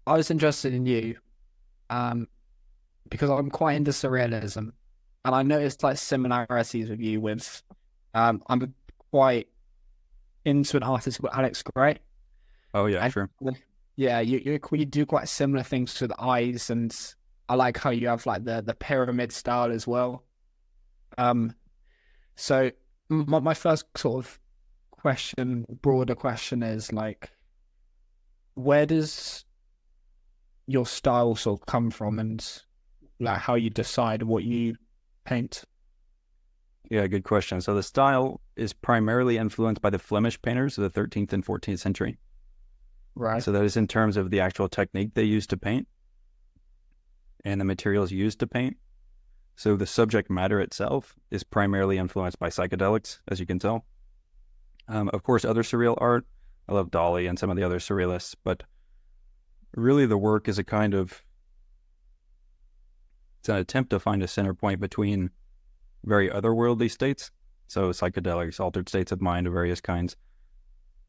I was interested in you, um, because I'm quite into surrealism, and I noticed like similarities with you. I'm quite into an artist called Alex Gray, Oh yeah, and sure. yeah, you do quite similar things to the eyes, and I like how you have like the pyramid style as well. Um, so my first sort of broader question is like, where does your style sort of come from, and like how you decide what you paint? Yeah, good question. So the style is primarily influenced by the Flemish painters of the 13th and 14th century. Right. So that is in terms of the actual technique they used to paint and the materials used to paint. So the subject matter itself is primarily influenced by psychedelics, as you can tell. Of course, other surreal art. I love Dali and some of the other surrealists, but really the work is it's an attempt to find a center point between very otherworldly states, so psychedelics, altered states of mind of various kinds,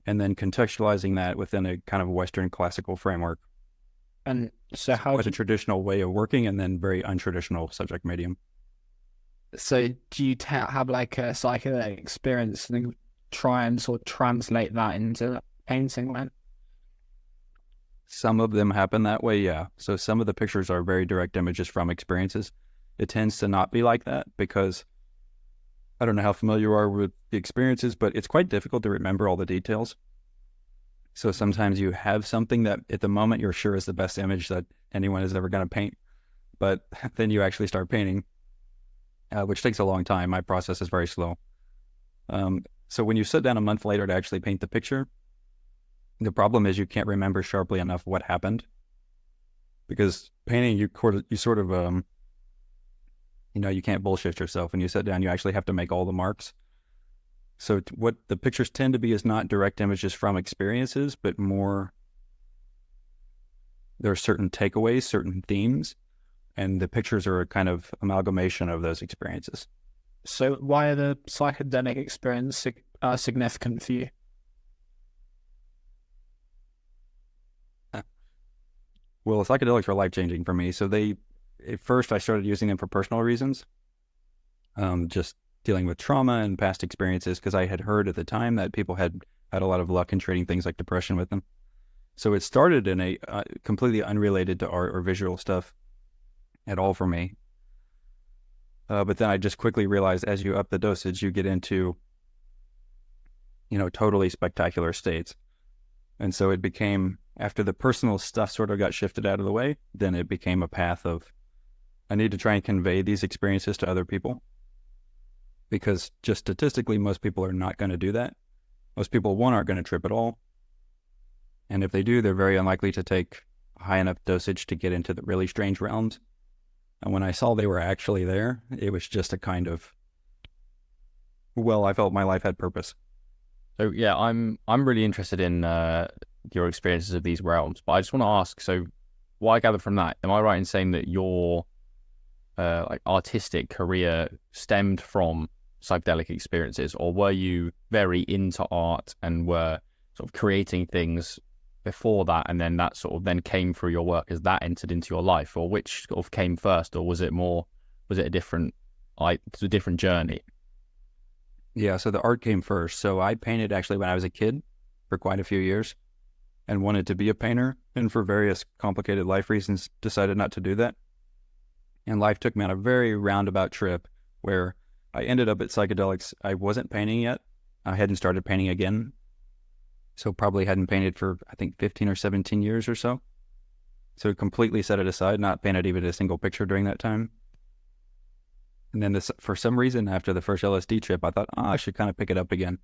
and then contextualizing that within a kind of Western classical framework. And so So how quite do a you, traditional way of working and then very untraditional subject medium. so do you have like a psychedelic experience and then try and sort of translate that into painting then? Some of them happen that way, yeah. So some of the pictures are very direct images from experiences. It tends to not be like that because I don't know how familiar you are with the experiences, but it's quite difficult to remember all the details. So sometimes you have something that at the moment you're sure is the best image that anyone is ever going to paint, but then you actually start painting, which takes a long time. My process is very slow. So when you sit down a month later to actually paint the picture, the problem is you can't remember sharply enough what happened because painting, you sort of, you can't bullshit yourself. When you sit down, you actually have to make all the marks. So what the pictures tend to be is not direct images from experiences, but more, there are certain takeaways, certain themes, and the pictures are a kind of amalgamation of those experiences. So why are the psychedelic experience significant for you? Well, psychedelics were life-changing for me. So at first I started using them for personal reasons, just dealing with trauma and past experiences, because I had heard at the time that people had had a lot of luck in treating things like depression with them. So it started in a completely unrelated to art or visual stuff at all for me. But then I just quickly realized as you up the dosage, you get into, totally spectacular states. And so it became, after the personal stuff sort of got shifted out of the way, then it became a path of, I need to try and convey these experiences to other people. Because just statistically, most people are not going to do that. Most people, one, aren't going to trip at all. And if they do, they're very unlikely to take a high enough dosage to get into the really strange realms. And when I saw they were actually there, it was just a kind of, well, I felt my life had purpose. So yeah, I'm really interested in your experiences of these realms, but I just want to ask. So, what I gather from that, am I right in saying that your like artistic career stemmed from psychedelic experiences, or were you very into art and were sort of creating things before that, and then that sort of then came through your work as that entered into your life, or which sort of came first, or was it a different journey? Yeah, so the art came first. So I painted actually when I was a kid for quite a few years and wanted to be a painter. And for various complicated life reasons, decided not to do that. And life took me on a very roundabout trip where I ended up at psychedelics. I wasn't painting yet. I hadn't started painting again. So probably hadn't painted for, I think, 15 or 17 years or so. So completely set it aside, not painted even a single picture during that time. And then for some reason, after the first LSD trip, I thought, I should kind of pick it up again.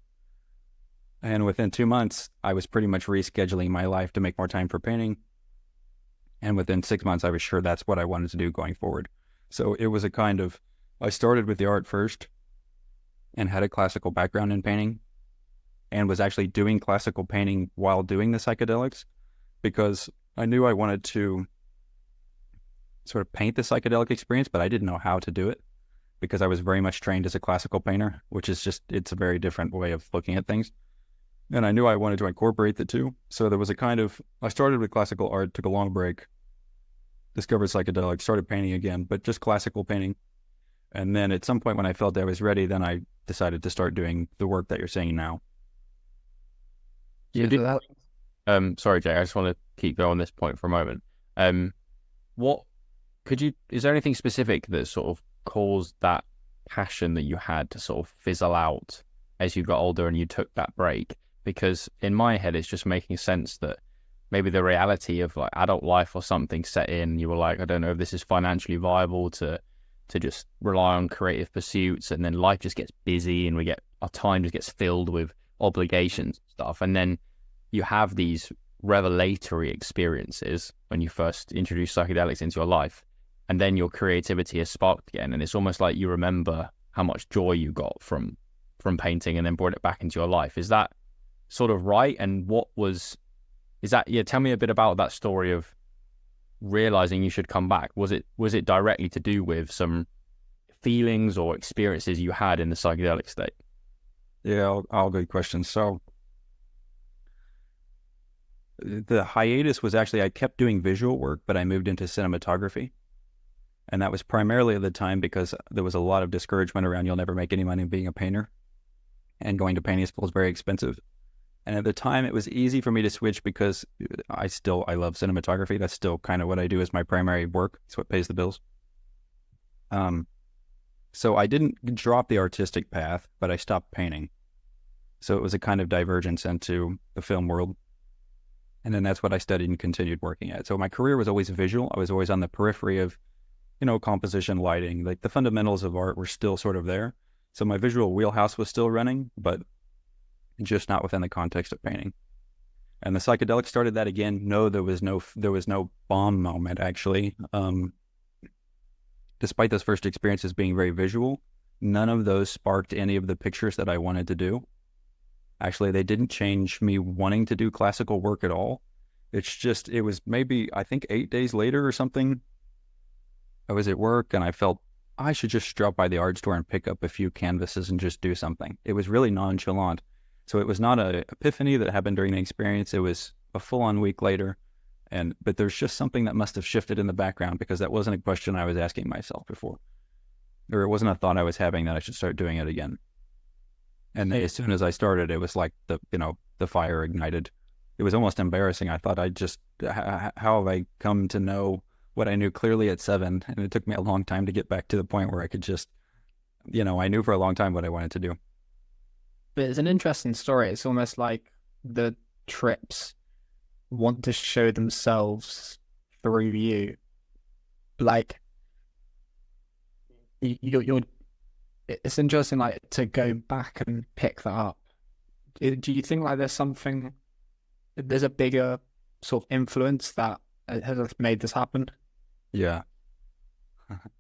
And within 2 months, I was pretty much rescheduling my life to make more time for painting. And within 6 months, I was sure that's what I wanted to do going forward. So it was I started with the art first and had a classical background in painting and was actually doing classical painting while doing the psychedelics because I knew I wanted to sort of paint the psychedelic experience, but I didn't know how to do it because I was very much trained as a classical painter, which is it's a very different way of looking at things. And I knew I wanted to incorporate the two. So there was a kind of, I started with classical art, took a long break, discovered psychedelics, started painting again, but just classical painting. And then at some point when I felt I was ready, then I decided to start doing the work that you're seeing now. Yeah, Sorry, Jay, I just want to keep going on this point for a moment. Is there anything specific that sort of caused that passion that you had to sort of fizzle out as you got older and you took that break? Because in my head, it's just making sense that maybe the reality of like adult life or something set in. You were like, I don't know if this is financially viable to just rely on creative pursuits, and then life just gets busy and our time just gets filled with obligations and stuff. And then you have these revelatory experiences when you first introduce psychedelics into your life, and then your creativity is sparked again. And it's almost like you remember how much joy you got from painting and then brought it back into your life. Is that sort of right? And tell me a bit about that story of realizing you should come back. Was it directly to do with some feelings or experiences you had in the psychedelic state? Yeah, all good questions. So the hiatus was actually, I kept doing visual work, but I moved into cinematography. And that was primarily at the time because there was a lot of discouragement around, you'll never make any money being a painter. And going to painting school is very expensive. And at the time, it was easy for me to switch because I love cinematography. That's still kind of what I do as my primary work. It's what pays the bills. So I didn't drop the artistic path, but I stopped painting. So it was a kind of divergence into the film world. And then that's what I studied and continued working at. So my career was always visual. I was always on the periphery of, composition, lighting. Like the fundamentals of art were still sort of there. So my visual wheelhouse was still running, but just not within the context of painting. And the psychedelics started that again. No, there was no bomb moment, actually. Despite those first experiences being very visual, none of those sparked any of the pictures that I wanted to do. Actually, they didn't change me wanting to do classical work at all. It was maybe, I think 8 days later or something, I was at work and I felt I should just drop by the art store and pick up a few canvases and just do something. It was really nonchalant. So it was not an epiphany that happened during the experience. It was a full-on week later. But there's just something that must have shifted in the background because that wasn't a question I was asking myself before. Or it wasn't a thought I was having that I should start doing it again. And as soon as I started, it was like the fire ignited. It was almost embarrassing. I thought how have I come to know what I knew clearly at 7? And it took me a long time to get back to the point where I could just, I knew for a long time what I wanted to do. But it's an interesting story. It's almost like the trips want to show themselves through you. Like, it's interesting, like, to go back and pick that up. Do you think like there's a bigger sort of influence that has made this happen? Yeah.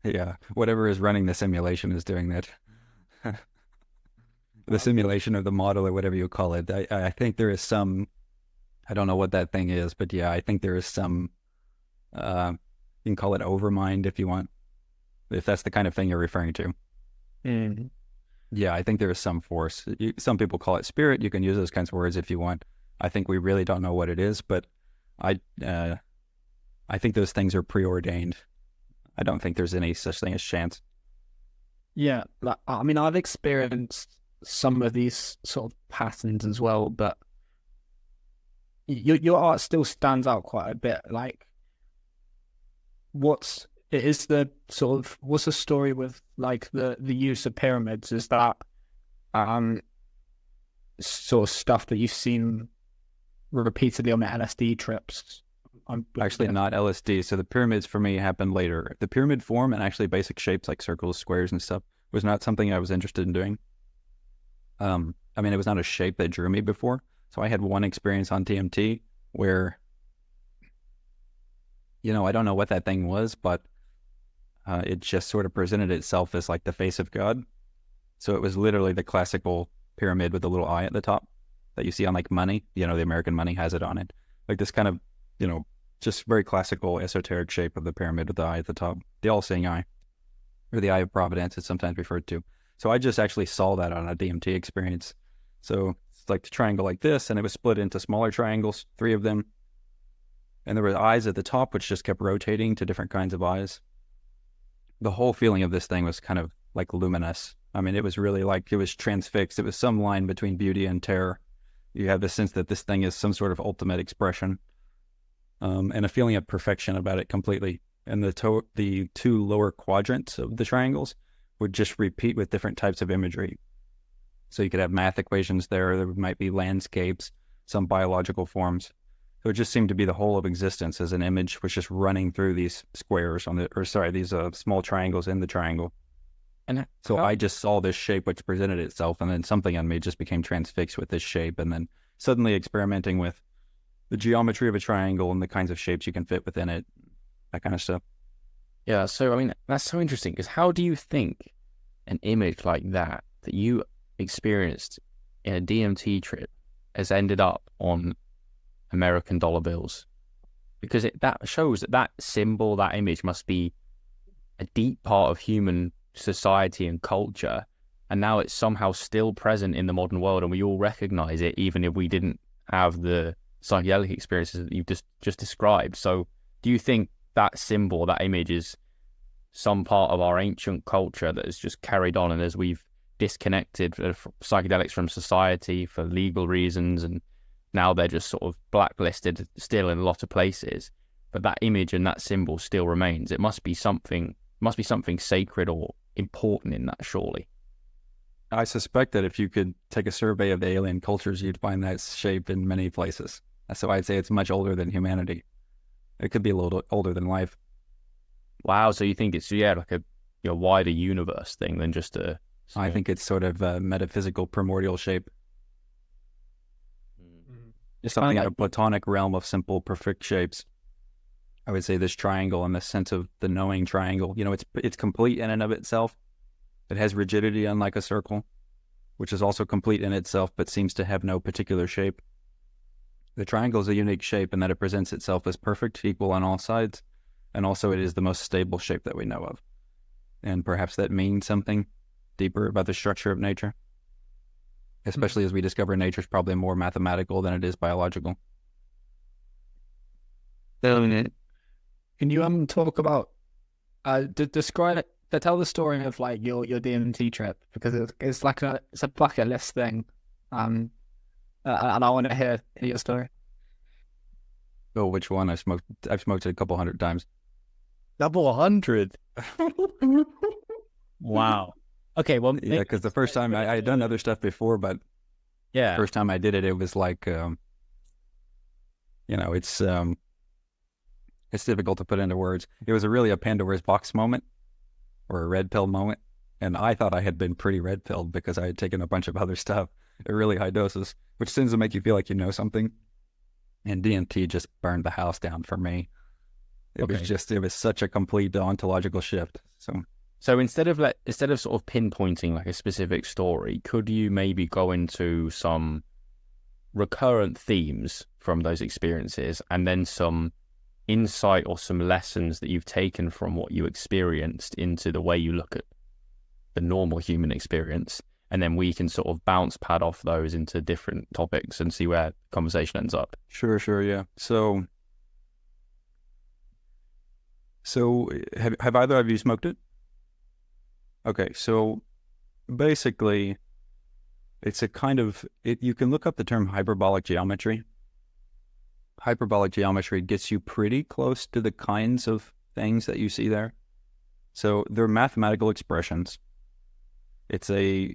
Yeah. Whatever is running the simulation is doing that. The simulation of the model or whatever you call it. I think there is some, I don't know what that thing is, but yeah, I think there is some, you can call it overmind if you want, if that's the kind of thing you're referring to. Mm-hmm. Yeah, I think there is some force. Some people call it spirit. You can use those kinds of words if you want. I think we really don't know what it is, but I think those things are preordained. I don't think there's any such thing as chance. Yeah, like, I mean, I've experienced some of these sort of patterns as well, but your art still stands out quite a bit. Like, what's the story with like the use of pyramids? Is that sort of stuff that you've seen repeatedly on the LSD trips? Actually, not LSD. So the pyramids for me happened later. The pyramid form and actually basic shapes like circles, squares, and stuff was not something I was interested in doing. I mean, it was not a shape that drew me before. So I had one experience on DMT where, I don't know what that thing was, but it just sort of presented itself as like the face of God. So it was literally the classical pyramid with the little eye at the top that you see on like money. The American money has it on it. Like this kind of, just very classical esoteric shape of the pyramid with the eye at the top. The all-seeing eye, or the eye of providence, it's sometimes referred to. So I just actually saw that on a DMT experience. So like a triangle like this, and it was split into smaller triangles, 3 of them. And there were eyes at the top, which just kept rotating to different kinds of eyes. The whole feeling of this thing was kind of like luminous. I mean, it was really like it was transfixed. It was some line between beauty and terror. You have the sense that this thing is some sort of ultimate expression, and a feeling of perfection about it completely. And the 2 lower quadrants of the triangles would just repeat with different types of imagery. So you could have math equations there. There might be landscapes, some biological forms. So it just seemed to be the whole of existence as an image was just running through these squares these small triangles in the triangle. And so I just saw this shape which presented itself, and then something on me just became transfixed with this shape, and then suddenly experimenting with the geometry of a triangle and the kinds of shapes you can fit within it, that kind of stuff. Yeah, so I mean, that's so interesting, because how do you think an image like that you experienced in a DMT trip has ended up on American dollar bills? Because that shows that symbol, that image must be a deep part of human society and culture, and now it's somehow still present in the modern world, and we all recognize it, even if we didn't have the psychedelic experiences that you've just described. So do you think that symbol, that image, is some part of our ancient culture that has just carried on, and as we've disconnected psychedelics from society for legal reasons, and now they're just sort of blacklisted still in a lot of places, but that image and that symbol still remains? It must be something sacred or important in that, surely. I suspect that if you could take a survey of the alien cultures, you'd find that shape in many places. So I'd say it's much older than humanity. It could be a little older than life. Wow, so you think it's like a wider universe thing than just a... I think it's sort of a metaphysical primordial shape. Just something in a platonic realm of simple, perfect shapes. I would say this triangle, in the sense of the knowing triangle, it's complete in and of itself. It has rigidity, unlike a circle, which is also complete in itself, but seems to have no particular shape. The triangle is a unique shape in that it presents itself as perfect, equal on all sides, and also it is the most stable shape that we know of. And perhaps that means something deeper about the structure of nature, especially as we discover nature is probably more mathematical than it is biological. Can you talk about describe it, tell the story of like your DMT trip, because it's a bucket list thing, and I want to hear your story. Oh, which one? I've smoked it a couple hundred times. Couple 100. Wow. Okay, well, yeah, because the first time I had done other stuff before, but yeah, first time I did it, it was like, it's difficult to put into words. It was really a Pandora's box moment, or a red pill moment, and I thought I had been pretty red pilled because I had taken a bunch of other stuff at really high doses, which tends to make you feel like you know something. And DMT just burned the house down for me. It was such a complete ontological shift. So instead of sort of pinpointing like a specific story, could you maybe go into some recurrent themes from those experiences, and then some insight or some lessons that you've taken from what you experienced into the way you look at the normal human experience, and then we can sort of bounce pad off those into different topics and see where conversation ends up? Sure, yeah. So have either of you smoked it? Okay, so basically, it's a kind of, you can look up the term hyperbolic geometry. Hyperbolic geometry gets you pretty close to the kinds of things that you see there. So they're mathematical expressions. It's a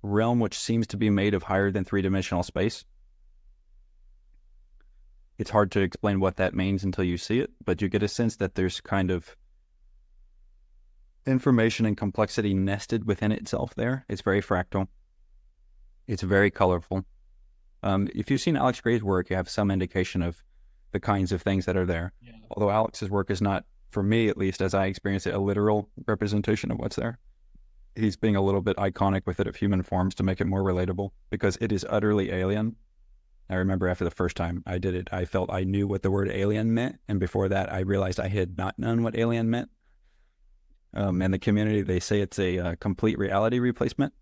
realm which seems to be made of higher than three-dimensional space. It's hard to explain what that means until you see it, but you get a sense that there's kind of information and complexity nested within itself there. It's very fractal. It's very colorful. If you've seen Alex Gray's work, you have some indication of the kinds of things that are there. Yeah. Although Alex's work is not, for me at least, as I experience it, a literal representation of what's there. He's being a little bit iconic with it of human forms to make it more relatable, because it is utterly alien. I remember after the first time I did it, I felt I knew what the word alien meant, and before that I realized I had not known what alien meant. And the community, they say it's a complete reality replacement.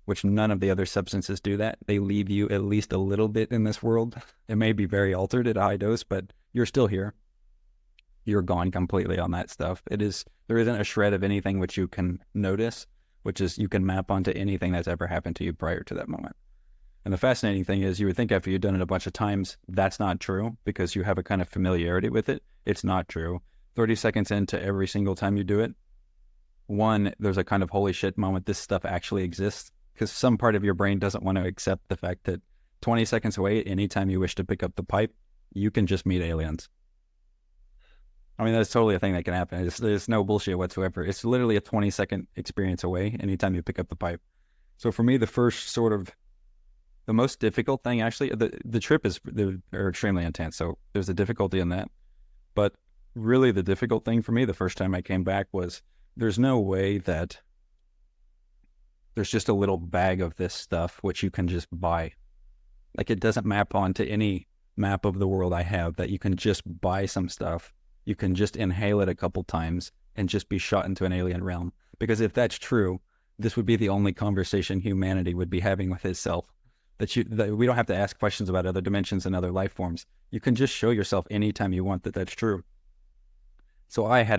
which none of the other substances do that. They leave you at least a little bit in this world. It may be very altered at a high dose, but you're still here. You're gone completely on that stuff. There isn't a shred of anything which you can notice, which is you can map onto anything that's ever happened to you prior to that moment. And the fascinating thing is you would think after you've done it a bunch of times, that's not true because you have a kind of familiarity with it. It's not true. 30 seconds into every single time you do it, one, there's a kind of holy shit moment. This stuff actually exists because some part of your brain doesn't want to accept the fact that 20 seconds away, anytime you wish to pick up the pipe, you can just meet aliens. I mean, that's totally a thing that can happen. There's no bullshit whatsoever. It's literally a 20-second experience away anytime you pick up the pipe. So for me, the most difficult thing, actually, the trip they're extremely intense. So there's a difficulty in that. But really the difficult thing for me the first time I came back was there's no way that there's just a little bag of this stuff which you can just buy. Like it doesn't map onto any map of the world I have that you can just buy some stuff. You can just inhale it a couple times and just be shot into an alien realm. Because if that's true, this would be the only conversation humanity would be having with itself. That we don't have to ask questions about other dimensions and other life forms. You can just show yourself anytime you want that that's true. So I had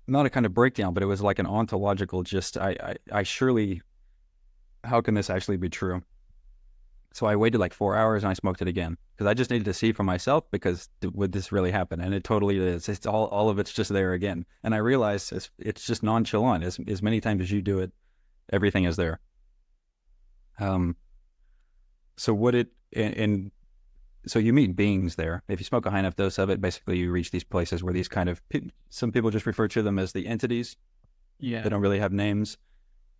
not a kind of breakdown, but it was like an ontological I surely, how can this actually be true? So I waited like 4 hours and I smoked it again because I just needed to see for myself because would this really happen? And it totally is. It's all of it's just there again. And I realized it's just nonchalant. As many times as you do it, everything is there. So you meet beings there. If you smoke a high enough dose of it, basically you reach these places where these kind of, some people just refer to them as the entities. Yeah. They don't really have names.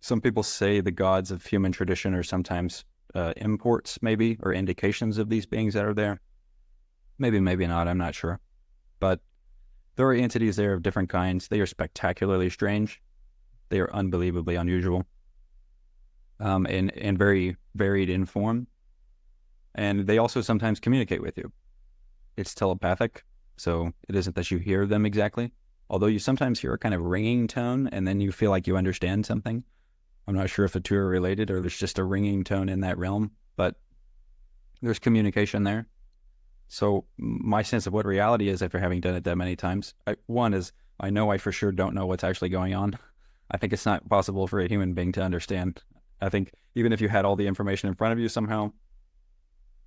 Some people say the gods of human tradition are sometimes imports maybe, or indications of these beings that are there. Maybe not, I'm not sure. But there are entities there of different kinds. They are spectacularly strange. They are unbelievably unusual. And very varied in form. And they also sometimes communicate with you. It's telepathic, so it isn't that you hear them exactly. Although you sometimes hear a kind of ringing tone and then you feel like you understand something. I'm not sure if the two are related or there's just a ringing tone in that realm, but there's communication there. So my sense of what reality is after having done it that many times, one is I know I for sure don't know what's actually going on. I think it's not possible for a human being to understand. I think even if you had all the information in front of you somehow,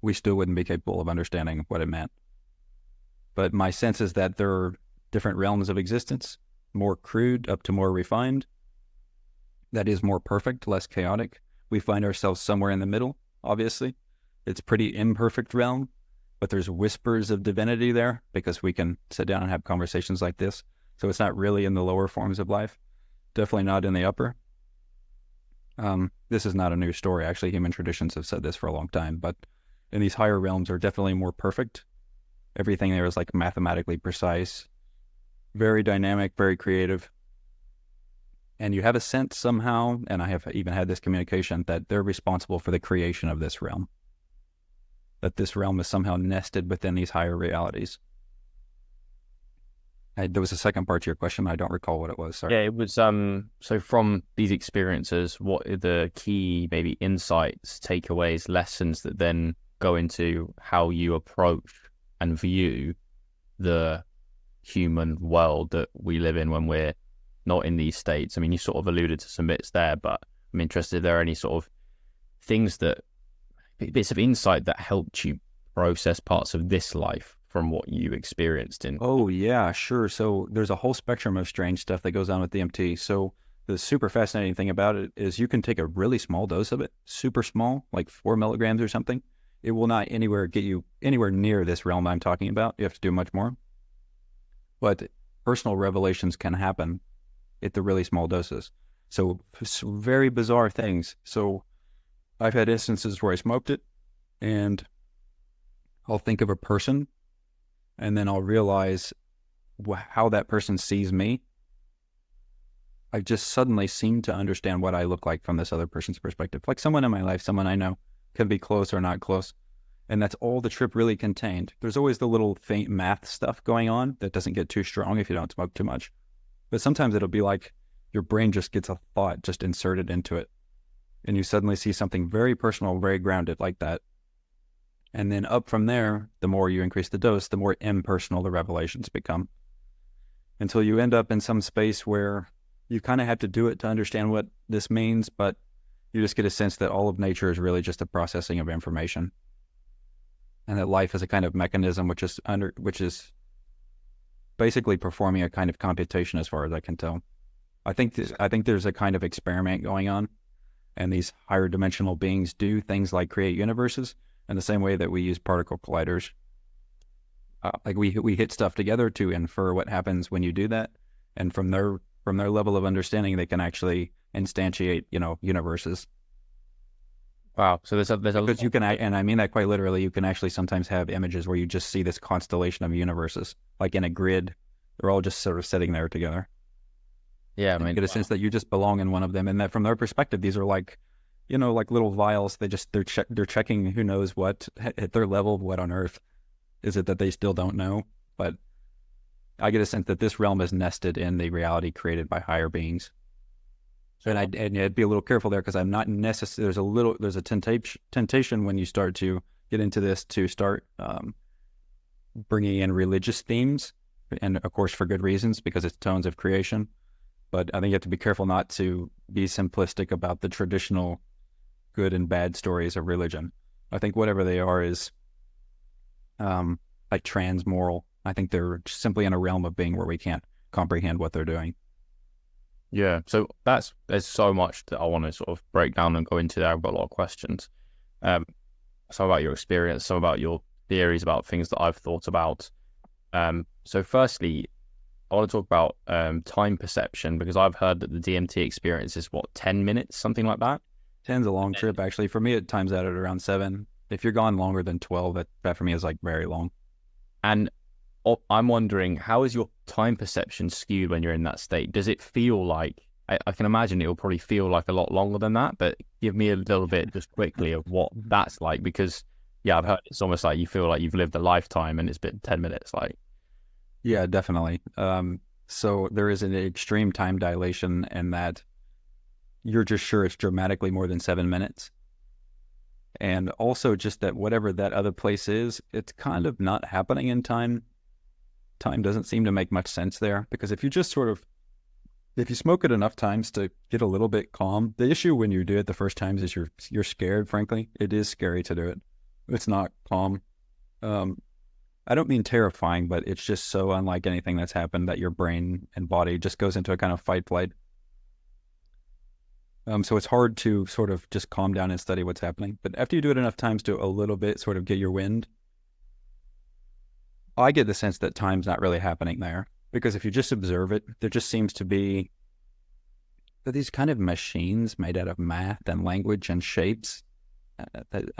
we still wouldn't be capable of understanding what it meant. But my sense is that there are different realms of existence, more crude up to more refined. That is more perfect, less chaotic. We find ourselves somewhere in the middle, obviously. It's a pretty imperfect realm, but there's whispers of divinity there because we can sit down and have conversations like this. So it's not really in the lower forms of life, definitely not in the upper. This is not a new story. Actually, human traditions have said this for a long time, but in these higher realms are definitely more perfect. Everything there is like mathematically precise, very dynamic, very creative. And you have a sense somehow, and I have even had this communication, that they're responsible for the creation of this realm. That this realm is somehow nested within these higher realities. There was a second part to your question, but I don't recall what it was. Sorry. Yeah, it was, so from these experiences, what are the key maybe insights, takeaways, lessons that then go into how you approach and view the human world that we live in when we're not in these states? I mean, you sort of alluded to some bits there, but I'm interested if there are any sort of things bits of insight that helped you process parts of this life from what you experienced in. Oh, yeah, sure. So there's a whole spectrum of strange stuff that goes on with DMT. So the super fascinating thing about it is you can take a really small dose of it, super small, like 4 milligrams or something. It will not get you anywhere near this realm I'm talking about. You have to do much more. But personal revelations can happen at the really small doses. So very bizarre things. So I've had instances where I smoked it and I'll think of a person and then I'll realize how that person sees me. I just suddenly seem to understand what I look like from this other person's perspective. Like someone in my life, someone I know, can be close or not close. And that's all the trip really contained. There's always the little faint math stuff going on that doesn't get too strong if you don't smoke too much. But sometimes it'll be like your brain just gets a thought just inserted into it. and you suddenly see something very personal, very grounded like that. And then up from there, the more you increase the dose, the more impersonal the revelations become, until you end up in some space where you kind of have to do it to understand what this means, but you just get a sense that all of nature is really just a processing of information, and that life is a kind of mechanism which is basically performing a kind of computation, as far as I can tell. I think there's a kind of experiment going on, and these higher dimensional beings do things like create universes in the same way that we use particle colliders. Like we hit stuff together to infer what happens when you do that, and from their level of understanding, they can actually instantiate, universes. Wow. So there's a because you can, and I mean that quite literally. You can actually sometimes have images where you just see this constellation of universes, like in a grid. They're all just sort of sitting there together. Yeah, I mean, you get a sense that you just belong in one of them, and that from their perspective, these are like, like little vials. They're checking who knows what at their level. What on earth is it that they still don't know? But I get a sense that this realm is nested in the reality created by higher beings. And I'd be a little careful there, because I'm not necessarily. There's a temptation when you start to get into this to start bringing in religious themes, and of course for good reasons, because it's tones of creation. But I think you have to be careful not to be simplistic about the traditional good and bad stories of religion. I think whatever they are is like transmoral. I think they're simply in a realm of being where we can't comprehend what they're doing. Yeah, so there's so much that I want to sort of break down and go into there. I've got a lot of questions. Some about your experience, some about your theories about things that I've thought about. So firstly, I want to talk about time perception, because I've heard that the DMT experience is 10 minutes, something like that? 10's a long trip, actually. For me, it times out at around 7. If you're gone longer than 12, that for me is like very long. And I'm wondering, how is your time perception skewed when you're in that state? Does it feel like, I can imagine it will probably feel like a lot longer than that, but give me a little bit just quickly of what that's like, because I've heard it's almost like you feel like you've lived a lifetime and it's been 10 minutes. Like, yeah, definitely. So there is an extreme time dilation in that you're just sure it's dramatically more than 7 minutes. And also just that whatever that other place is, it's kind of not happening in time. Time doesn't seem to make much sense there, because if you just if you smoke it enough times to get a little bit calm, the issue when you do it the first times is you're scared, frankly. It is scary to do it. It's not calm. I don't mean terrifying, but it's just so unlike anything that's happened that your brain and body just goes into a kind of fight flight. So it's hard to sort of just calm down and study what's happening. But after you do it enough times to a little bit sort of get your wind, I get the sense that time's not really happening there, because if you just observe it, there just seems to be these kind of machines made out of math and language and shapes.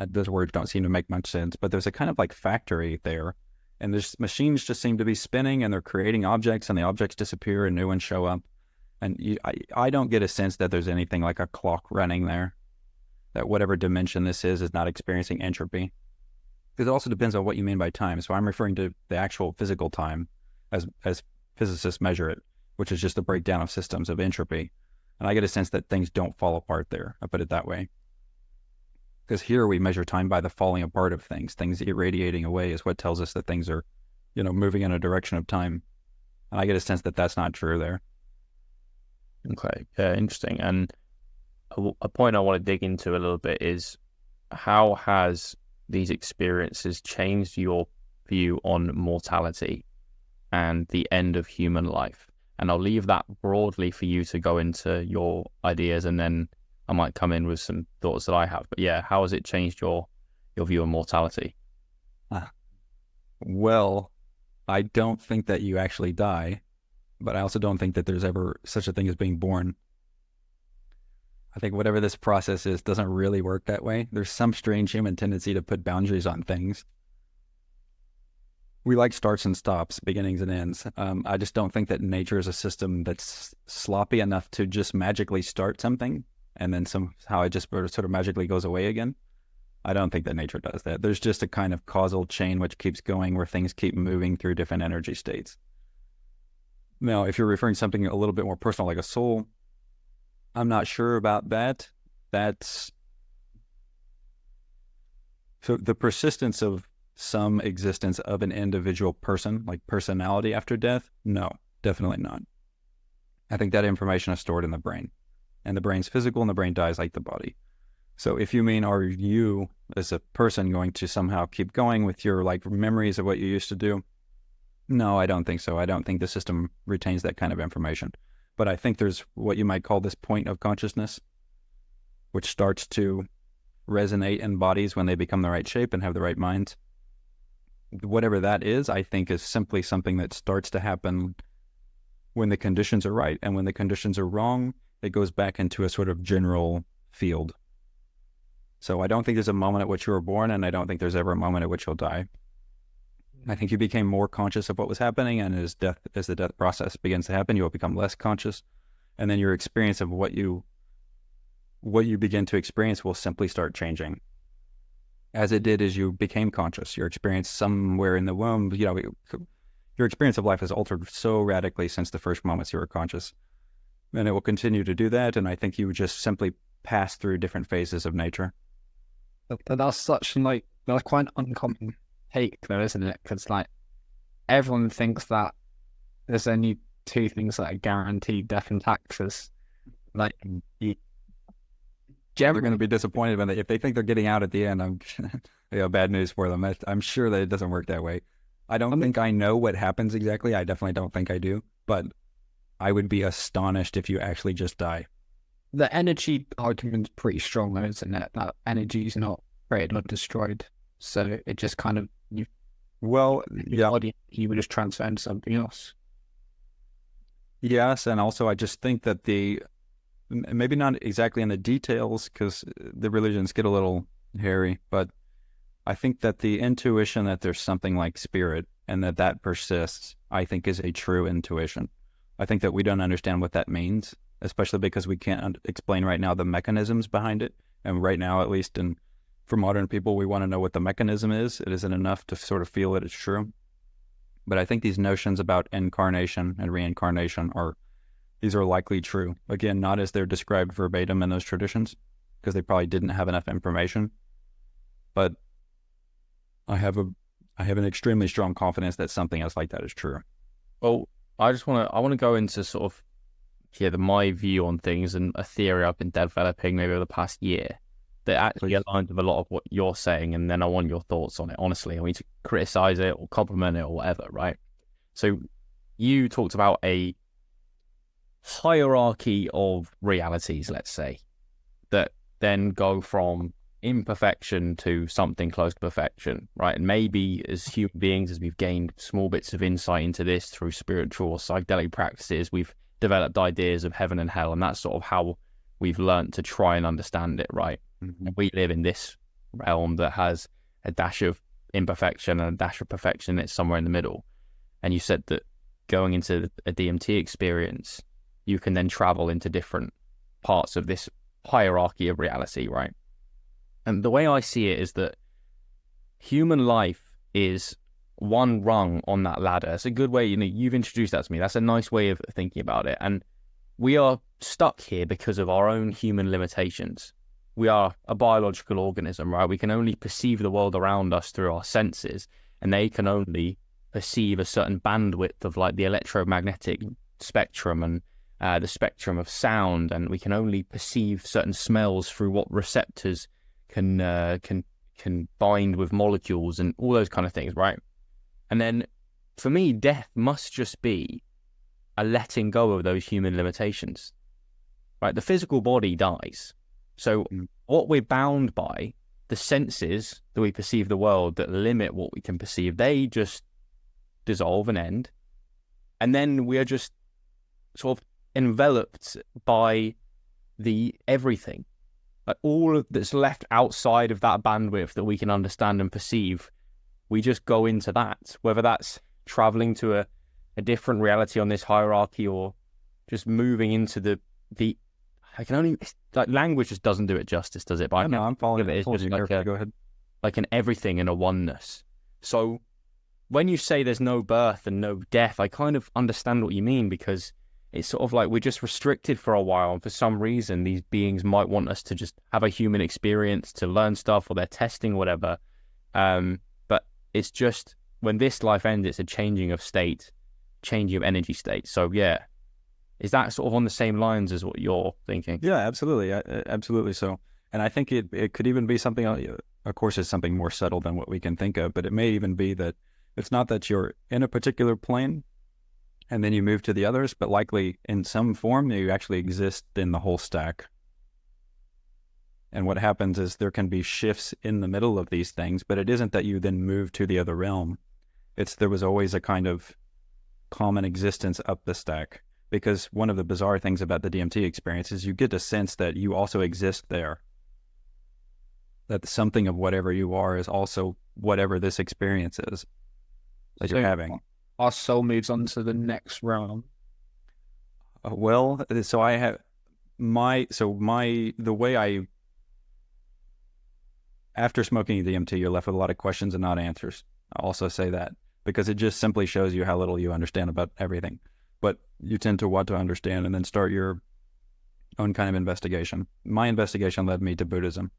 Those words don't seem to make much sense, but there's a kind of like factory there, and these machines just seem to be spinning, and they're creating objects, and the objects disappear and new ones show up. And I don't get a sense that there's anything like a clock running there, that whatever dimension this is not experiencing entropy. Because it also depends on what you mean by time. So I'm referring to the actual physical time as physicists measure it, which is just the breakdown of systems of entropy. And I get a sense that things don't fall apart there. I put it that way. Because here we measure time by the falling apart of things. Things irradiating away is what tells us that things are, moving in a direction of time. And I get a sense that that's not true there. Okay, yeah, interesting. And a point I want to dig into a little bit is, how has these experiences changed your view on mortality and the end of human life? And I'll leave that broadly for you to go into your ideas, and then I might come in with some thoughts that I have. But yeah, how has it changed your view on mortality? Well, I don't think that you actually die, but I also don't think that there's ever such a thing as being born. I think whatever this process is doesn't really work that way. There's some strange human tendency to put boundaries on things. We like starts and stops, beginnings and ends. I just don't think that nature is a system that's sloppy enough to just magically start something and then somehow it just sort of magically goes away again. I don't think that nature does that. There's just a kind of causal chain which keeps going, where things keep moving through different energy states. Now, if you're referring to something a little bit more personal, like a soul, I'm not sure about that that's so the persistence of some existence of an individual person, like personality after death. No, definitely not. I think that information is stored in the brain, and the brain's physical, and the brain dies like the body. So if you mean, are you as a person going to somehow keep going with your like memories of what you used to do? No, I don't think so. I don't think the system retains that kind of information. But I think there's what you might call this point of consciousness, which starts to resonate in bodies when they become the right shape and have the right minds. Whatever that is, I think is simply something that starts to happen when the conditions are right. And when the conditions are wrong, it goes back into a sort of general field. So I don't think there's a moment at which you were born, and I don't think there's ever a moment at which you'll die. I think you became more conscious of what was happening, and as the death process begins to happen, you'll become less conscious, and then your experience of what you begin to experience will simply start changing. As it did as you became conscious, your experience somewhere in the womb, your experience of life has altered so radically since the first moments you were conscious, and it will continue to do that. And I think you just simply pass through different phases of nature. That's such that's quite an uncommon take, though, isn't it? Because like everyone thinks that there's only two things that are guaranteed: death and taxes. Like, they're going to be disappointed when if they think they're getting out at the end. Bad news for them. I'm sure that it doesn't work that way. I don't think I know what happens exactly. I definitely don't think I do. But I would be astonished if you actually just die. The energy argument's pretty strong, though, isn't it? That energy is not created or destroyed, so it just kind of body, you would just transfer into something else. Yes, and also I just think that maybe not exactly in the details, because the religions get a little hairy, but I think that the intuition that there's something like spirit and that persists, I think is a true intuition. I think that we don't understand what that means, especially because we can't explain right now the mechanisms behind it. And right now, at least for modern people, we want to know what the mechanism is. It isn't enough to sort of feel that it's true. But I think these notions about incarnation and reincarnation are likely true. Again, not as they're described verbatim in those traditions, because they probably didn't have enough information. But I have an extremely strong confidence that something else like that is true. Well, I want to go into sort of my view on things and a theory I've been developing maybe over the past year that actually aligns with a lot of what you're saying, and then I want your thoughts on it. Honestly, I need to criticize it or compliment it or whatever, right? So you talked about a hierarchy of realities, let's say, that then go from imperfection to something close to perfection, right? And maybe as human beings, as we've gained small bits of insight into this through spiritual or psychedelic practices, we've developed ideas of heaven and hell, and that's sort of how we've learned to try and understand it, right? Mm-hmm. We live in this realm that has a dash of imperfection and a dash of perfection. It's somewhere in the middle. And you said that going into a DMT experience, you can then travel into different parts of this hierarchy of reality, right? And the way I see it is that human life is one rung on that ladder. It's a good way, you've introduced that to me. That's a nice way of thinking about it. And we are stuck here because of our own human limitations. We are a biological organism, right? We can only perceive the world around us through our senses, and they can only perceive a certain bandwidth of like the electromagnetic spectrum and the spectrum of sound, and we can only perceive certain smells through what receptors can bind with molecules and all those kind of things, right? And then for me, death must just be a letting go of those human limitations, right? The physical body dies. So what we're bound by, the senses that we perceive the world that limit what we can perceive, they just dissolve and end. And then we are just sort of enveloped by the everything. Like all that's left outside of that bandwidth that we can understand and perceive, we just go into that, whether that's traveling to a different reality on this hierarchy or just moving into the I can only, like, language just doesn't do it justice, does it? But no, I'm following it. It's just like go ahead. Like an everything and a oneness. So when you say there's no birth and no death, I kind of understand what you mean, because it's sort of like we're just restricted for a while, and for some reason these beings might want us to just have a human experience to learn stuff, or they're testing whatever. But it's just when this life ends, it's a changing of state, changing of energy state. So yeah, is that sort of on the same lines as what you're thinking? Yeah, absolutely. Absolutely so. And I think it could even be something, of course, it's something more subtle than what we can think of, but it may even be that it's not that you're in a particular plane and then you move to the others, but likely in some form you actually exist in the whole stack. And what happens is there can be shifts in the middle of these things, but it isn't that you then move to the other realm. There was always a kind of common existence up the stack. Because one of the bizarre things about the DMT experience is you get a sense that you also exist there. That something of whatever you are is also whatever this experience is that you're having. Our soul moves on to the next realm. Well, so I have the way after smoking DMT, you're left with a lot of questions and not answers. I'll also say that because it just simply shows you how little you understand about everything. But you tend to want to understand and then start your own kind of investigation. My investigation led me to Buddhism.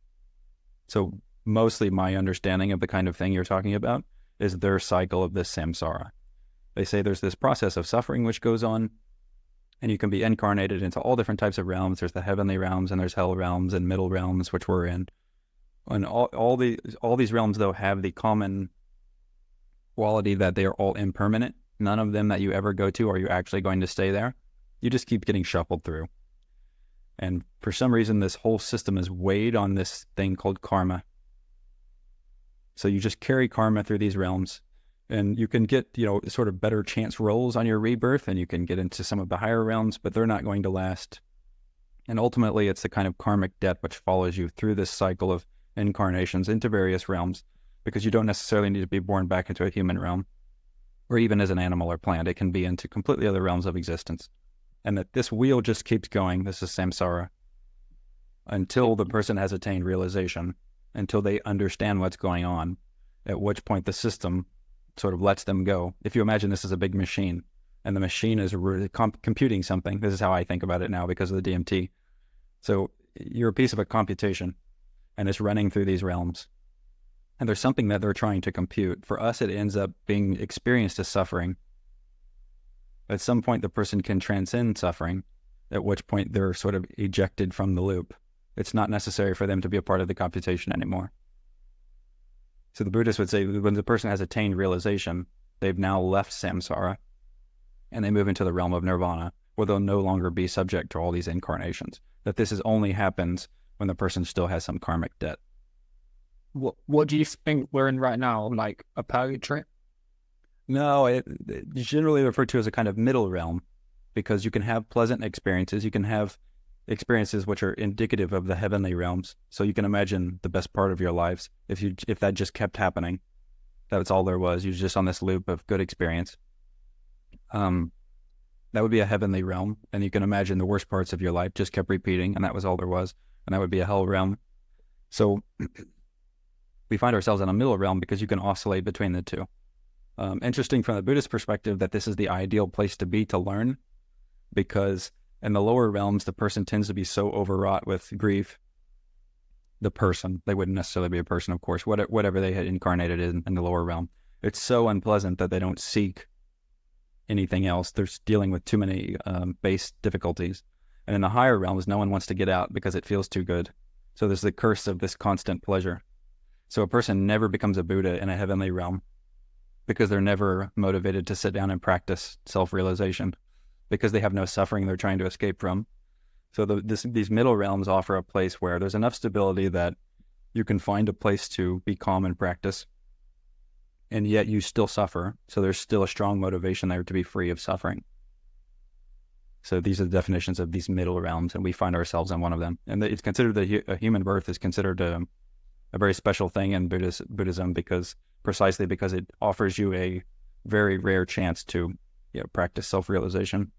So mostly my understanding of the kind of thing you're talking about is their cycle of this samsara. They say there's this process of suffering which goes on, and you can be incarnated into all different types of realms. There's the heavenly realms, and there's hell realms, and middle realms, which we're in. And all these realms, though, have the common quality that they are all impermanent. None of them that you ever go to are you actually going to stay there. You just keep getting shuffled through. And for some reason, this whole system is weighed on this thing called karma. So you just carry karma through these realms, and you can get, sort of better chance rolls on your rebirth, and you can get into some of the higher realms, but they're not going to last. And ultimately, it's the kind of karmic debt which follows you through this cycle of incarnations into various realms, because you don't necessarily need to be born back into a human realm, or even as an animal or plant. It can be into completely other realms of existence. And that this wheel just keeps going, this is samsara, until the person has attained realization, until they understand what's going on, at which point the system sort of lets them go. If you imagine this is a big machine, and the machine is computing something, this is how I think about it now because of the DMT. So you're a piece of a computation, and it's running through these realms. And there's something that they're trying to compute. For us, it ends up being experienced as suffering. At some point, the person can transcend suffering, at which point they're sort of ejected from the loop. It's not necessary for them to be a part of the computation anymore. So the Buddhists would say when the person has attained realization, they've now left samsara, and they move into the realm of nirvana, where they'll no longer be subject to all these incarnations. That this only happens when the person still has some karmic debt. What do you think we're in right now? Like a purgatory? No, it's generally referred to as a kind of middle realm, because you can have pleasant experiences. You can have experiences which are indicative of the heavenly realms. So you can imagine the best part of your lives if that just kept happening. That's all there was. You're just on this loop of good experience. That would be a heavenly realm. And you can imagine the worst parts of your life just kept repeating, and that was all there was. And that would be a hell realm. So we find ourselves in a middle realm because you can oscillate between the two. Interesting from the Buddhist perspective that this is the ideal place to be to learn, because in the lower realms, the person tends to be so overwrought with grief. The person, they wouldn't necessarily be a person, of course, whatever they had incarnated in the lower realm. It's so unpleasant that they don't seek anything else. They're dealing with too many base difficulties. And in the higher realms, no one wants to get out because it feels too good. So there's the curse of this constant pleasure. So a person never becomes a Buddha in a heavenly realm because they're never motivated to sit down and practice self-realization, because they have no suffering they're trying to escape from. So these middle realms offer a place where there's enough stability that you can find a place to be calm and practice, and yet you still suffer. So there's still a strong motivation there to be free of suffering. So these are the definitions of these middle realms, and we find ourselves in one of them. And it's considered a human birth is considered a very special thing in Buddhism precisely because it offers you a very rare chance to practice self-realization.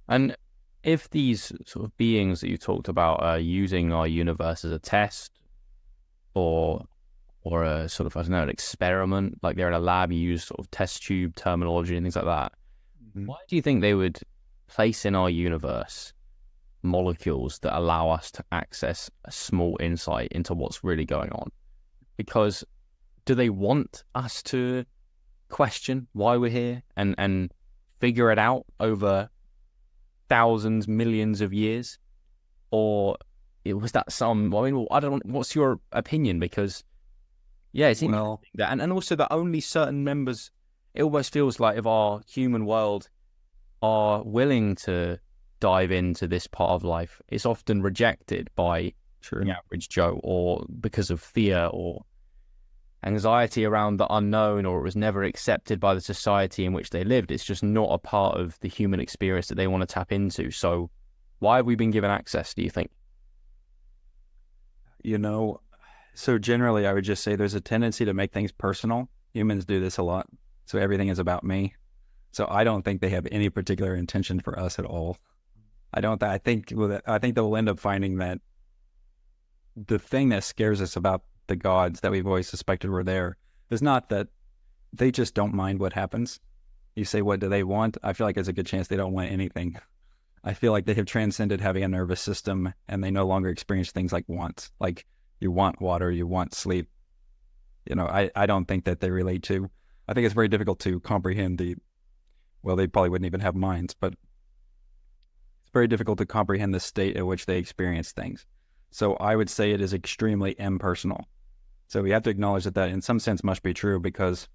And if these sort of beings that you talked about are using our universe as a test or a sort of, I don't know, an experiment, like they're in a lab, you use sort of test tube terminology and things like that. Why do you think they would place in our universe molecules that allow us to access a small insight into what's really going on? Because do they want us to question why we're here and figure it out over thousands, millions of years? Or was that some, I mean, I don't know, what's your opinion? Because, yeah, it's interesting that, and also that only certain members, it almost feels like if our human world are willing to dive into this part of life, it's often rejected by the average Joe, or because of fear or anxiety around the unknown, or it was never accepted by the society in which they lived. It's just not a part of the human experience that they want to tap into. So why have we been given access, do you think? So generally I would just say there's a tendency to make things personal. Humans do this a lot. So everything is about me. So I don't think they have any particular intention for us at all. I think they'll end up finding that the thing that scares us about the gods that we've always suspected were there is not that they just don't mind what happens. You say, what do they want? I feel like there's a good chance they don't want anything. I feel like they have transcended having a nervous system, and they no longer experience things like wants. Like, you want water, you want sleep. I don't think that they relate to. I think it's very difficult to comprehend they probably wouldn't even have minds, but it's very difficult to comprehend the state at which they experience things. So I would say it is extremely impersonal. So we have to acknowledge that in some sense must be true, because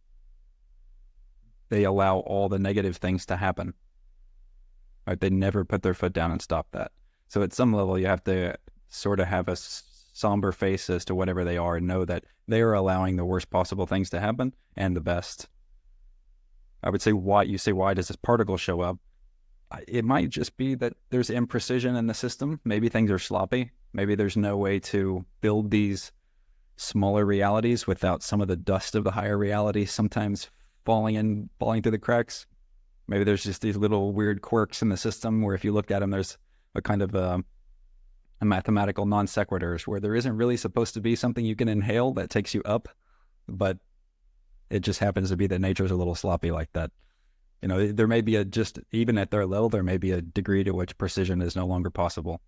they allow all the negative things to happen. Right? They never put their foot down and stop that. So at some level, you have to sort of have a somber face as to whatever they are and know that they are allowing the worst possible things to happen and the best. I would say, why does this particle show up? It might just be that there's imprecision in the system. Maybe things are sloppy. Maybe there's no way to build these smaller realities without some of the dust of the higher realities sometimes falling through the cracks. Maybe there's just these little weird quirks in the system where if you look at them, there's a kind of a mathematical non sequiturs where there isn't really supposed to be something you can inhale that takes you up, but it just happens to be that nature's a little sloppy like that. There may be even at their level, there may be a degree to which precision is no longer possible.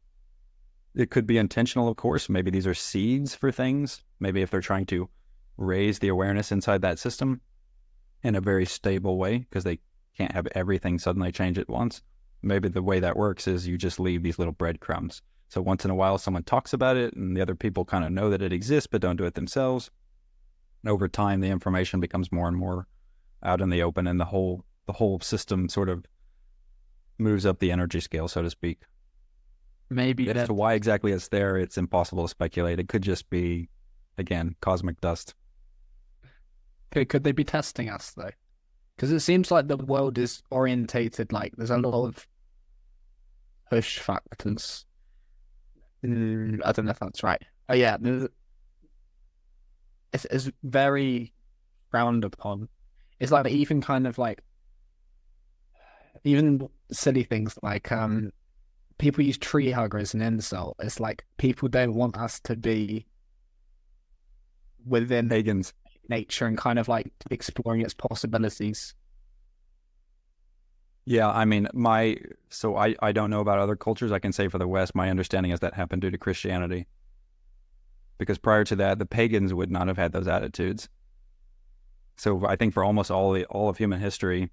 It could be intentional, of course. Maybe these are seeds for things. Maybe if they're trying to raise the awareness inside that system in a very stable way, because they can't have everything suddenly change at once. Maybe the way that works is you just leave these little breadcrumbs. So once in a while, someone talks about it, and the other people kind of know that it exists, but don't do it themselves. And over time, the information becomes more and more out in the open, and the whole system sort of moves up the energy scale, so to speak. Maybe as to why exactly it's there, it's impossible to speculate. It could just be, again, cosmic dust. Could they be testing us, though? Because it seems like the world is orientated, like there's a lot of push factors. I don't know if that's right. Oh, yeah. It's very frowned upon. It's like even kind of like, even silly things like, people use tree hugger as an insult. It's like people don't want us to be within pagans nature and kind of like exploring its possibilities. Yeah, I mean, I don't know about other cultures. I can say for the West, my understanding is that happened due to Christianity. Because prior to that, the pagans would not have had those attitudes. So I think for almost all of human history,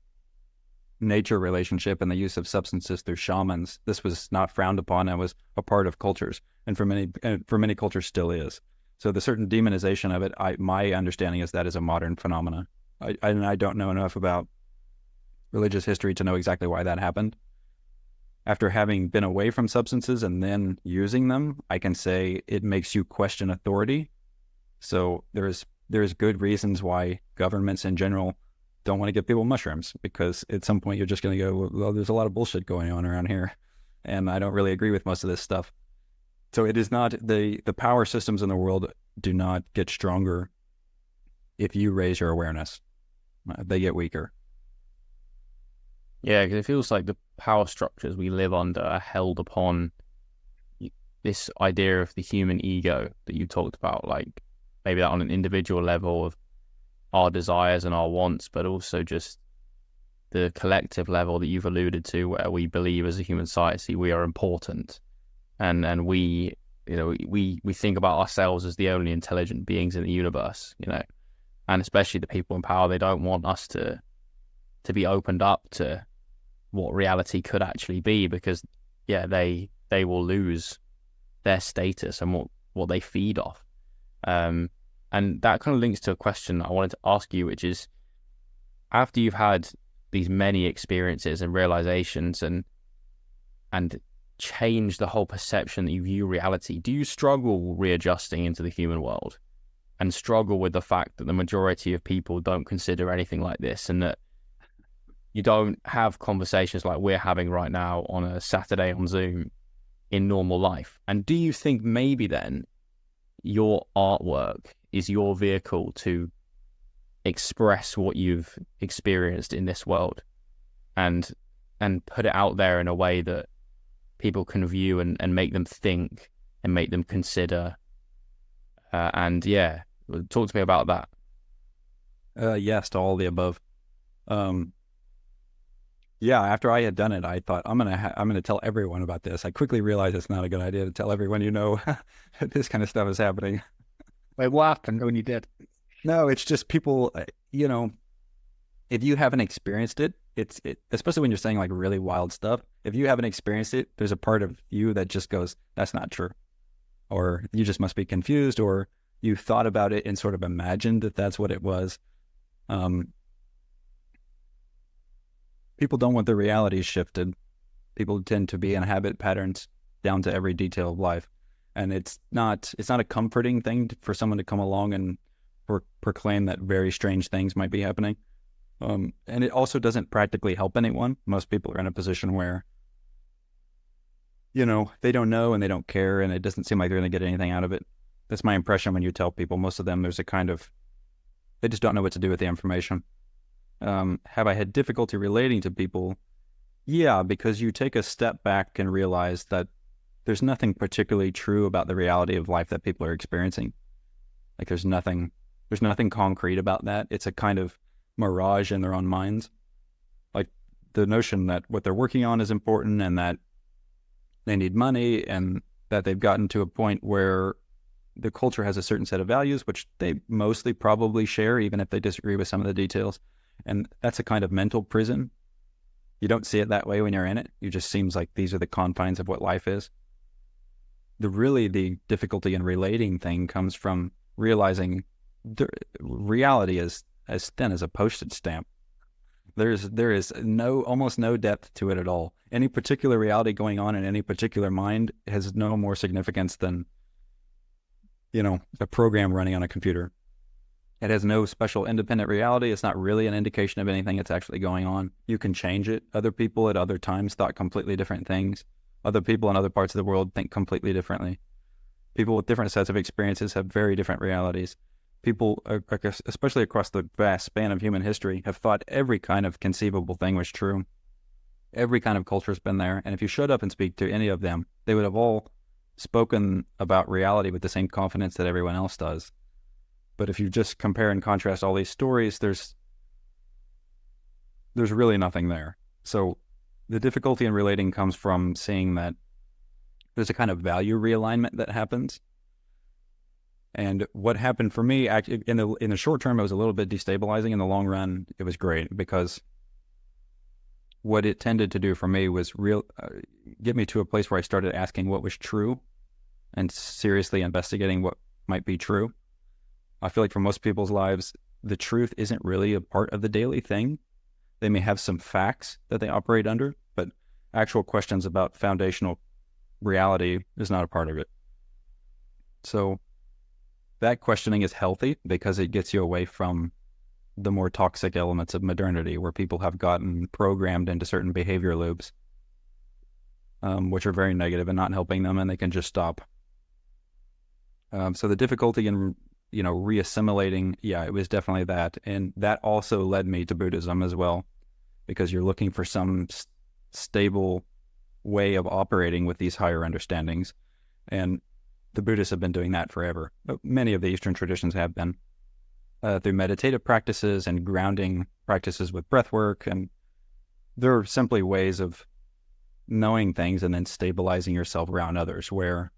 nature relationship and the use of substances through shamans, this was not frowned upon and was a part of cultures, and for many cultures still is. So the certain demonization of it, my understanding is that is a modern phenomena. I don't know enough about religious history to know exactly why that happened. After having been away from substances and then using them, I can say it makes you question authority. So there's good reasons why governments in general don't want to give people mushrooms, because at some point you're just going to go, well, there's a lot of bullshit going on around here, and I don't really agree with most of this stuff. So it is not, the power systems in the world do not get stronger if you raise your awareness. They get weaker. Yeah, because it feels like the power structures we live under are held upon this idea of the human ego that you talked about, like maybe that on an individual level of our desires and our wants, but also just the collective level that you've alluded to, where we believe as a human society we are important, and we, we think about ourselves as the only intelligent beings in the universe, and especially the people in power, they don't want us to be opened up to what reality could actually be, because they will lose their status and what they feed off. And that kind of links to a question I wanted to ask you, which is, after you've had these many experiences and realizations and change the whole perception that you view reality, do you struggle readjusting into the human world and struggle with the fact that the majority of people don't consider anything like this, and that you don't have conversations like we're having right now on a Saturday on Zoom in normal life? And do you think maybe then your artwork is your vehicle to express what you've experienced in this world and put it out there in a way that people can view and make them think and make them consider? Talk to me about that. Yes to all the above. After I had done it, I thought, I'm gonna tell everyone about this. I quickly realized it's not a good idea to tell everyone this kind of stuff is happening. Wait, what happened when you did? No, it's just people, if you haven't experienced it, especially when you're saying like really wild stuff, if you haven't experienced it, there's a part of you that just goes, that's not true. Or you just must be confused, or you thought about it and sort of imagined that that's what it was. People don't want their realities shifted. People tend to be in habit patterns down to every detail of life. And it's not a comforting thing for someone to come along and proclaim that very strange things might be happening. And it also doesn't practically help anyone. Most people are in a position where, they don't know and they don't care, and it doesn't seem like they're going to get anything out of it. That's my impression when you tell people. Most of them, there's a kind of, they just don't know what to do with the information. Have I had difficulty relating to people? Yeah, because you take a step back and realize that there's nothing particularly true about the reality of life that people are experiencing. Like there's nothing concrete about that. It's a kind of mirage in their own minds. Like the notion that what they're working on is important and that they need money and that they've gotten to a point where the culture has a certain set of values, which they mostly probably share, even if they disagree with some of the details. And that's a kind of mental prison. You don't see it that way when you're in it. It just seems like these are the confines of what life is. The difficulty in relating thing comes from realizing reality is as thin as a postage stamp. There is almost no depth to it at all. Any particular reality going on in any particular mind has no more significance than, a program running on a computer. It has no special independent reality. It's not really an indication of anything that's actually going on. You can change it. Other people at other times thought completely different things. Other people in other parts of the world think completely differently. People with different sets of experiences have very different realities. People, especially across the vast span of human history, have thought every kind of conceivable thing was true. Every kind of culture has been there. And if you showed up and speak to any of them, they would have all spoken about reality with the same confidence that everyone else does. But if you just compare and contrast all these stories, there's really nothing there. So the difficulty in relating comes from seeing that there's a kind of value realignment that happens. And what happened for me, actually, in the short term, it was a little bit destabilizing. In the long run, it was great, because what it tended to do for me was get me to a place where I started asking what was true and seriously investigating what might be true. I feel like for most people's lives, the truth isn't really a part of the daily thing. They may have some facts that they operate under, but actual questions about foundational reality is not a part of it. So that questioning is healthy because it gets you away from the more toxic elements of modernity, where people have gotten programmed into certain behavior loops, which are very negative and not helping them, and they can just stop. So the difficulty in reassimilating, it was definitely that. And that also led me to Buddhism as well, because you're looking for some stable way of operating with these higher understandings. And the Buddhists have been doing that forever. But many of the Eastern traditions have been through meditative practices and grounding practices with breath work and they're simply ways of knowing things and then stabilizing yourself around others, where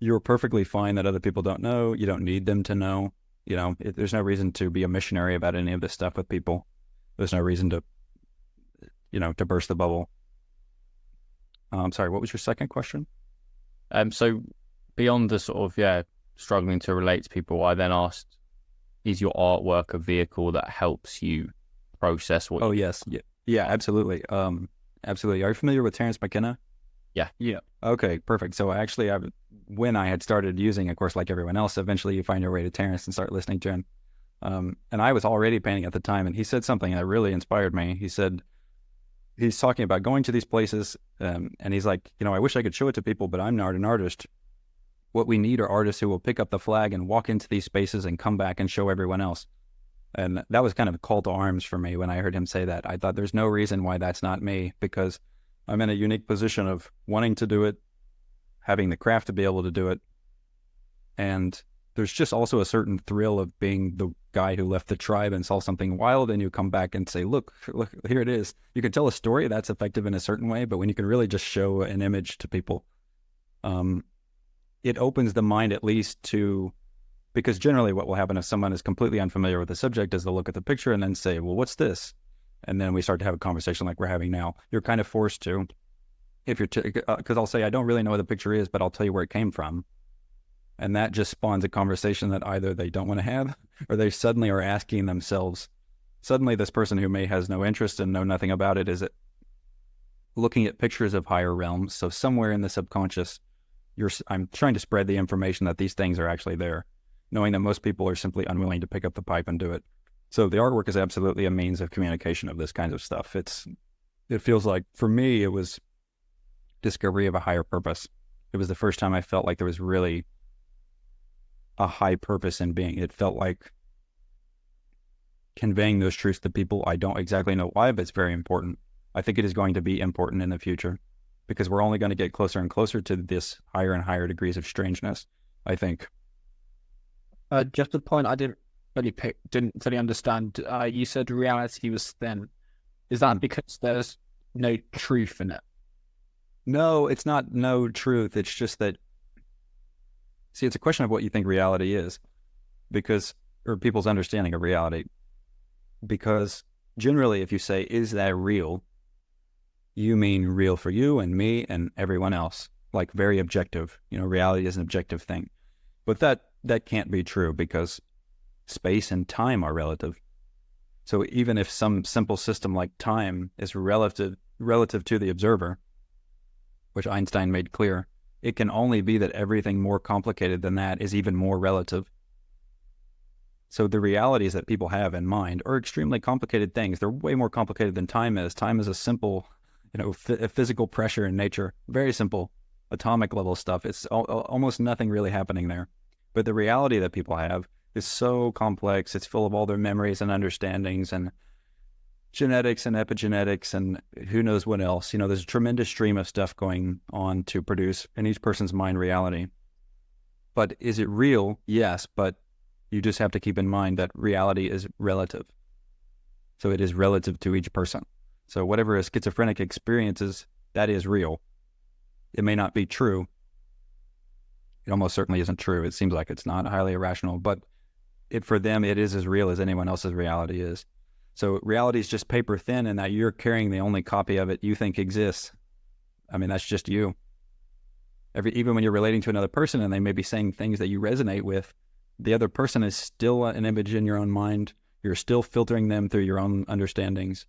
you're perfectly fine that other people don't know. You don't need them to know. There's no reason to be a missionary about any of this stuff with people. There's no reason to, to burst the bubble. I'm sorry, what was your second question? So beyond the sort of, struggling to relate to people, I then asked, is your artwork a vehicle that helps you process what? Oh, yes. Yeah, absolutely. Absolutely. Are you familiar with Terence McKenna? Yeah. Okay, perfect. So actually, when I had started using, of course, like everyone else, eventually you find your way to Terence and start listening to him. And I was already painting at the time, and he said something that really inspired me. He said, he's talking about going to these places, and he's like, I wish I could show it to people, but I'm not an artist. What we need are artists who will pick up the flag and walk into these spaces and come back and show everyone else. And that was kind of a call to arms for me when I heard him say that. I thought there's no reason why that's not me, because I'm in a unique position of wanting to do it, having the craft to be able to do it. And there's just also a certain thrill of being the guy who left the tribe and saw something wild, and you come back and say, look, here it is. You can tell a story that's effective in a certain way, but when you can really just show an image to people, it opens the mind at least to, because generally what will happen if someone is completely unfamiliar with the subject is they'll look at the picture and then say, well, what's this? And then we start to have a conversation like we're having now. You're kind of forced to, if you're, because I'll say, I don't really know what the picture is, but I'll tell you where it came from. And that just spawns a conversation that either they don't want to have, or they suddenly are asking themselves, suddenly this person who may has no interest and know nothing about it is looking at pictures of higher realms. So somewhere in the subconscious, I'm trying to spread the information that these things are actually there, knowing that most people are simply unwilling to pick up the pipe and do it. So the artwork is absolutely a means of communication of this kind of stuff. It feels like, for me, it was discovery of a higher purpose. It was the first time I felt like there was really a high purpose in being. It felt like conveying those truths to people. I don't exactly know why, but it's very important. I think it is going to be important in the future, because we're only going to get closer and closer to this higher and higher degrees of strangeness, I think. Just a point I didn't fully understand. You said reality was thin. Is that because there's no truth in it? No, it's not no truth. It's just that, see, it's a question of what you think reality is, or people's understanding of reality. Because generally, if you say, is that real? You mean real for you and me and everyone else, like very objective. Reality is an objective thing. But that can't be true, because space and time are relative. So even if some simple system like time is relative to the observer, which Einstein made clear, it can only be that everything more complicated than that is even more relative. So the realities that people have in mind are extremely complicated things. They're way more complicated than time is. Time is a simple, physical pressure in nature, very simple atomic level stuff. It's almost nothing really happening there. But the reality that people have is so complex. It's full of all their memories and understandings and genetics and epigenetics and who knows what else. There's a tremendous stream of stuff going on to produce in each person's mind reality. But is it real? Yes, but you just have to keep in mind that reality is relative. So it is relative to each person. So whatever a schizophrenic experiences, that is real. It may not be true. It almost certainly isn't true. It seems like it's not highly irrational, but for them, it is as real as anyone else's reality is. So reality is just paper thin, and that you're carrying the only copy of it you think exists. I mean, that's just you. Even when you're relating to another person and they may be saying things that you resonate with, the other person is still an image in your own mind. You're still filtering them through your own understandings.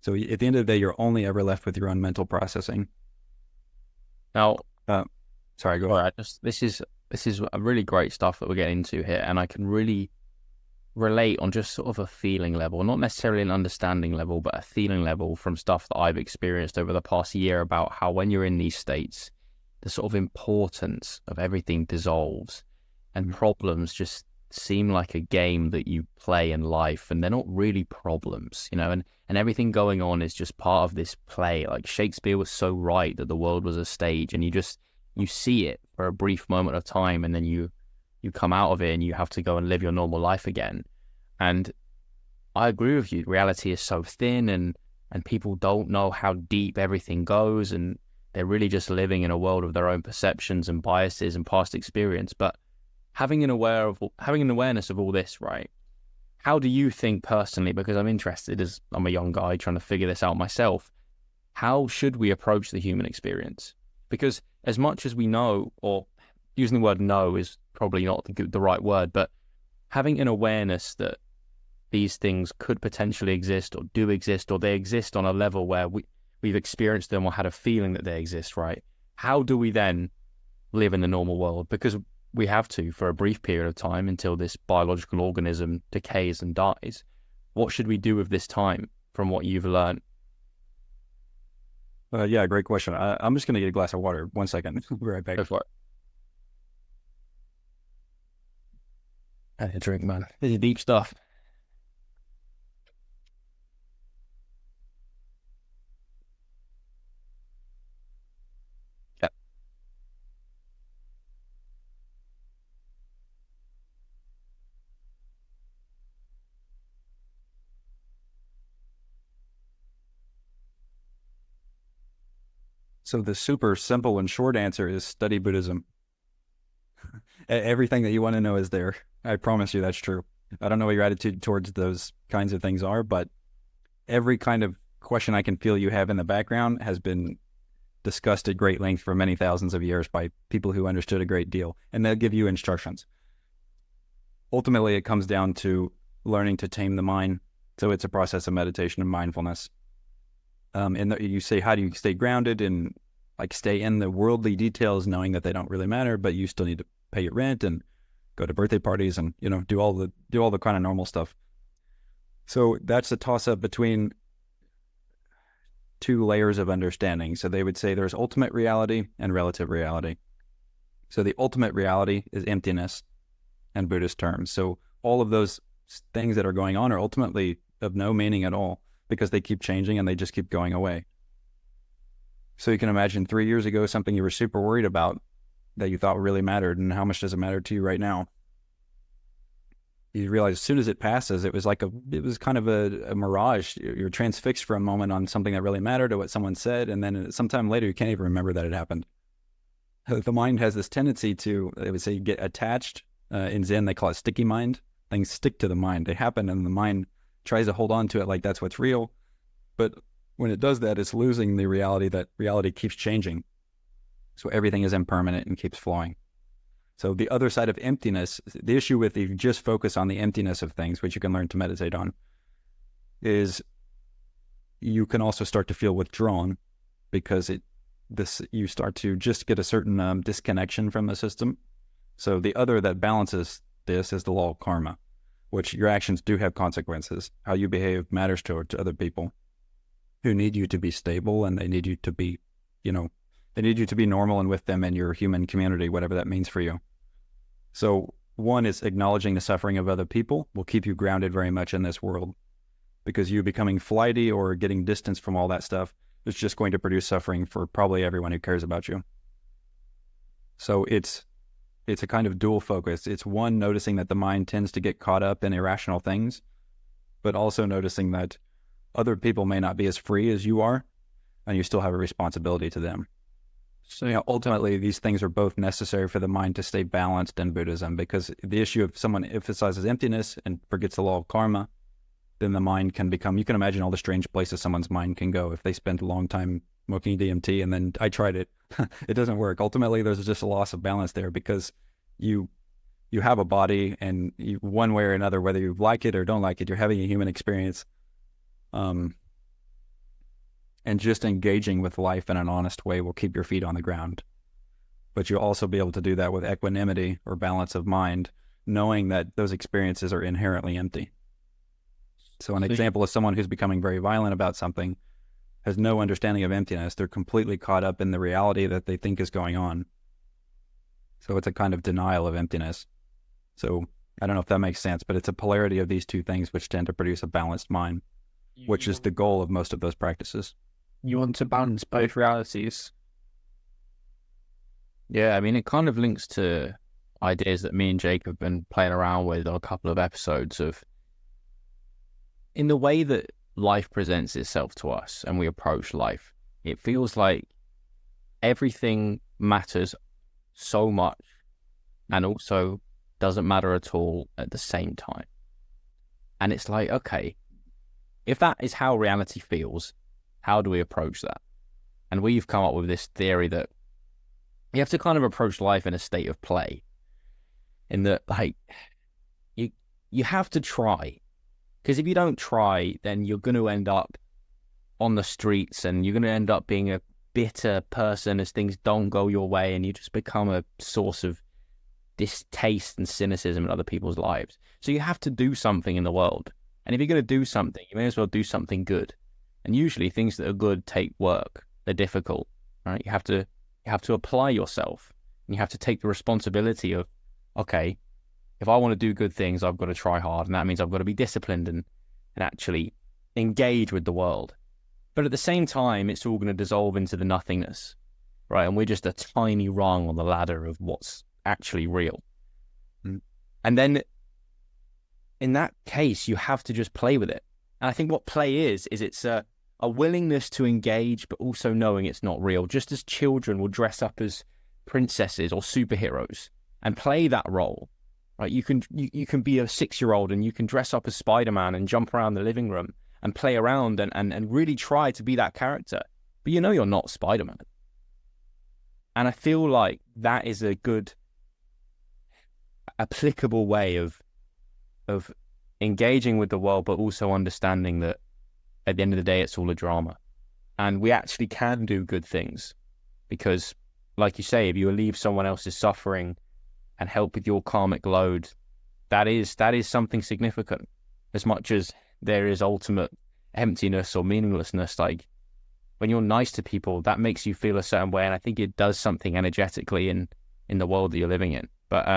So at the end of the day, you're only ever left with your own mental processing. Now, sorry, go ahead. This is a really great stuff that we're getting into here, and I can really relate on just sort of a feeling level, not necessarily an understanding level, but a feeling level from stuff that I've experienced over the past year about how when you're in these states, the sort of importance of everything dissolves and problems just seem like a game that you play in life, and they're not really problems, and everything going on is just part of this play. Like Shakespeare was so right that the world was a stage, and you see it for a brief moment of time, and then you come out of it and you have to go and live your normal life again. And I agree with you. Reality is so thin, and and people don't know how deep everything goes, and they're really just living in a world of their own perceptions and biases and past experience. But having an awareness of all this, right? How do you think personally, because I'm interested, as I'm a young guy trying to figure this out myself, how should we approach the human experience? Because as much as we know, or using the word know is probably not the right word, but having an awareness that these things could potentially exist or do exist, or they exist on a level where we've experienced them or had a feeling that they exist, right? How do we then live in the normal world? Because we have to for a brief period of time until this biological organism decays and dies. What should we do with this time from what you've learned? Yeah, great question. I'm just going to get a glass of water. 1 second. We'll be right back. Go for it. Hey, a drink, man. This is deep stuff. Yeah. So the super simple and short answer is study Buddhism. Everything that you want to know is there. I promise you that's true. I don't know what your attitude towards those kinds of things are, but every kind of question I can feel you have in the background has been discussed at great length for many thousands of years by people who understood a great deal, and they'll give you instructions. Ultimately, it comes down to learning to tame the mind. So it's a process of meditation and mindfulness. And you say, how do you stay grounded and like stay in the worldly details, knowing that they don't really matter, but you still need to pay your rent and go to birthday parties and, you know, do all the kind of normal stuff. So that's a toss up between two layers of understanding. So they would say there's ultimate reality and relative reality. So the ultimate reality is emptiness in Buddhist terms. So all of those things that are going on are ultimately of no meaning at all, because they keep changing and they just keep going away. So you can imagine 3 years ago, something you were super worried about that you thought really mattered, and how much does it matter to you right now? You realize as soon as it passes, it was kind of a mirage. You're transfixed for a moment on something that really mattered, or what someone said, and then sometime later you can't even remember that it happened. The mind has this tendency to, they would say, get attached. In Zen, they call it sticky mind. Things stick to the mind. They happen, and the mind tries to hold on to it like that's what's real. But when it does that, it's losing the reality that reality keeps changing. So everything is impermanent and keeps flowing. So the other side of emptiness, the issue with if you just focus on the emptiness of things, which you can learn to meditate on, is you can also start to feel withdrawn, because you start to just get a certain disconnection from the system. So the other that balances this is the law of karma, which your actions do have consequences. How you behave matters to other people who need you to be stable, and they need you to be, they need you to be normal and with them in your human community, whatever that means for you. So one is acknowledging the suffering of other people will keep you grounded very much in this world, because you becoming flighty or getting distance from all that stuff is just going to produce suffering for probably everyone who cares about you. So it's a kind of dual focus. It's one, noticing that the mind tends to get caught up in irrational things, but also noticing that other people may not be as free as you are, and you still have a responsibility to them. So ultimately, these things are both necessary for the mind to stay balanced in Buddhism, because the issue of someone emphasizes emptiness and forgets the law of karma, then the mind can become, you can imagine all the strange places someone's mind can go if they spend a long time smoking DMT, and then I tried it. It doesn't work. Ultimately, there's just a loss of balance there, because you have a body, and one way or another, whether you like it or don't like it, you're having a human experience. And just engaging with life in an honest way will keep your feet on the ground. But you'll also be able to do that with equanimity or balance of mind, knowing that those experiences are inherently empty. So an example is someone who's becoming very violent about something has no understanding of emptiness. They're completely caught up in the reality that they think is going on. So it's a kind of denial of emptiness. So I don't know if that makes sense, but it's a polarity of these two things which tend to produce a balanced mind, which is the goal of most of those practices. You want to balance both realities. Yeah, I mean, it kind of links to ideas that me and Jake have been playing around with on a couple of episodes of, in the way that life presents itself to us and we approach life, it feels like everything matters so much and also doesn't matter at all at the same time. And it's like, okay, if that is how reality feels, how do we approach that? And we've come up with this theory that you have to kind of approach life in a state of play, in that, like, you have to try. Because if you don't try, then you're going to end up on the streets and you're going to end up being a bitter person as things don't go your way, and you just become a source of distaste and cynicism in other people's lives. So you have to do something in the world. And if you're going to do something, you may as well do something good. And usually things that are good take work. They're difficult, right? You have to apply yourself, and you have to take the responsibility of, okay, if I want to do good things, I've got to try hard, and that means I've got to be disciplined and actually engage with the world. But at the same time, it's all going to dissolve into the nothingness, right? And we're just a tiny rung on the ladder of what's actually real. And then in that case, you have to just play with it. And I think what play is it's a willingness to engage, but also knowing it's not real. Just as children will dress up as princesses or superheroes and play that role, right? You can be a 6-year-old and you can dress up as Spider-Man and jump around the living room and play around and really try to be that character. But you know you're not Spider-Man. And I feel like that is a good applicable way of engaging with the world, but also understanding that at the end of the day, it's all a drama. And we actually can do good things because, like you say, if you relieve someone else's suffering and help with your karmic load, that is something significant. As much as there is ultimate emptiness or meaninglessness, like when you're nice to people, that makes you feel a certain way. And I think it does something energetically in the world that you're living in. But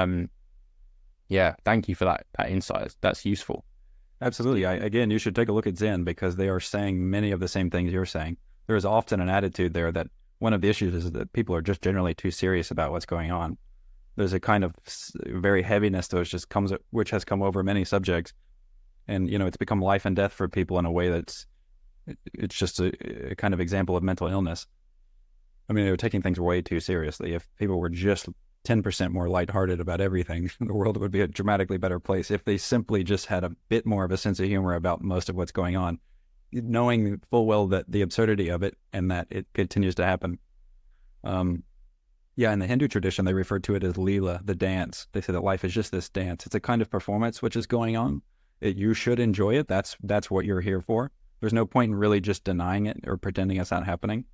yeah, thank you for that insight. That's useful. Absolutely. Again, you should take a look at Zen because they are saying many of the same things you're saying. There is often an attitude there that one of the issues is that people are just generally too serious about what's going on. There's a kind of very heaviness to it, which has come over many subjects. And, it's become life and death for people in a way it's just a kind of example of mental illness. I mean, they're taking things way too seriously. If people were just 10% more lighthearted about everything, the world would be a dramatically better place if they simply just had a bit more of a sense of humor about most of what's going on, knowing full well that the absurdity of it and that it continues to happen. Yeah, in the Hindu tradition, they refer to it as Leela, the dance. They say that life is just this dance. It's a kind of performance which is going on. You should enjoy it. That's what you're here for. There's no point in really just denying it or pretending it's not happening.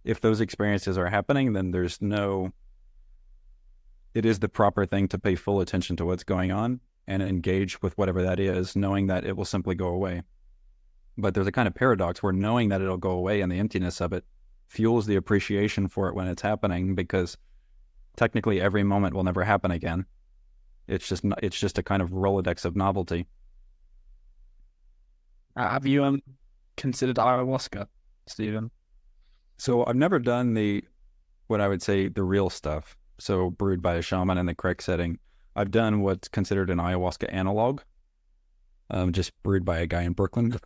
If those experiences are happening, then it is the proper thing to pay full attention to what's going on and engage with whatever that is, knowing that it will simply go away. But there's a kind of paradox where knowing that it'll go away and the emptiness of it fuels the appreciation for it when it's happening, because technically every moment will never happen again. It's just a kind of Rolodex of novelty. Have you considered ayahuasca, Stephen? So I've never done what I would say the real stuff. So brewed by a shaman in the correct setting. I've done what's considered an ayahuasca analog, just brewed by a guy in Brooklyn,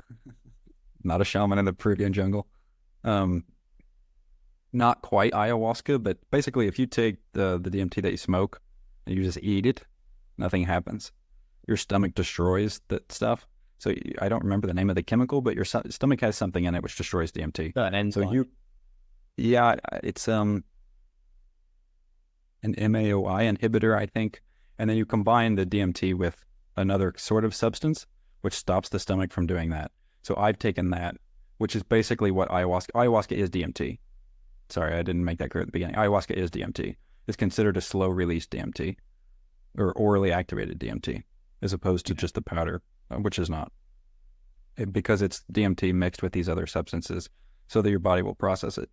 not a shaman in the Peruvian jungle. Not quite ayahuasca, but basically if you take the DMT that you smoke and you just eat it, nothing happens. Your stomach destroys that stuff. So I don't remember the name of the chemical, but your stomach has something in it which destroys DMT. An enzyme. It's an MAOI inhibitor, I think. And then you combine the DMT with another sort of substance, which stops the stomach from doing that. So I've taken that, which is basically what ayahuasca is DMT. Sorry, I didn't make that clear at the beginning. Ayahuasca is DMT. It's considered a slow release DMT or orally activated DMT, as opposed to just the powder, which is not. Because it's DMT mixed with these other substances so that your body will process it.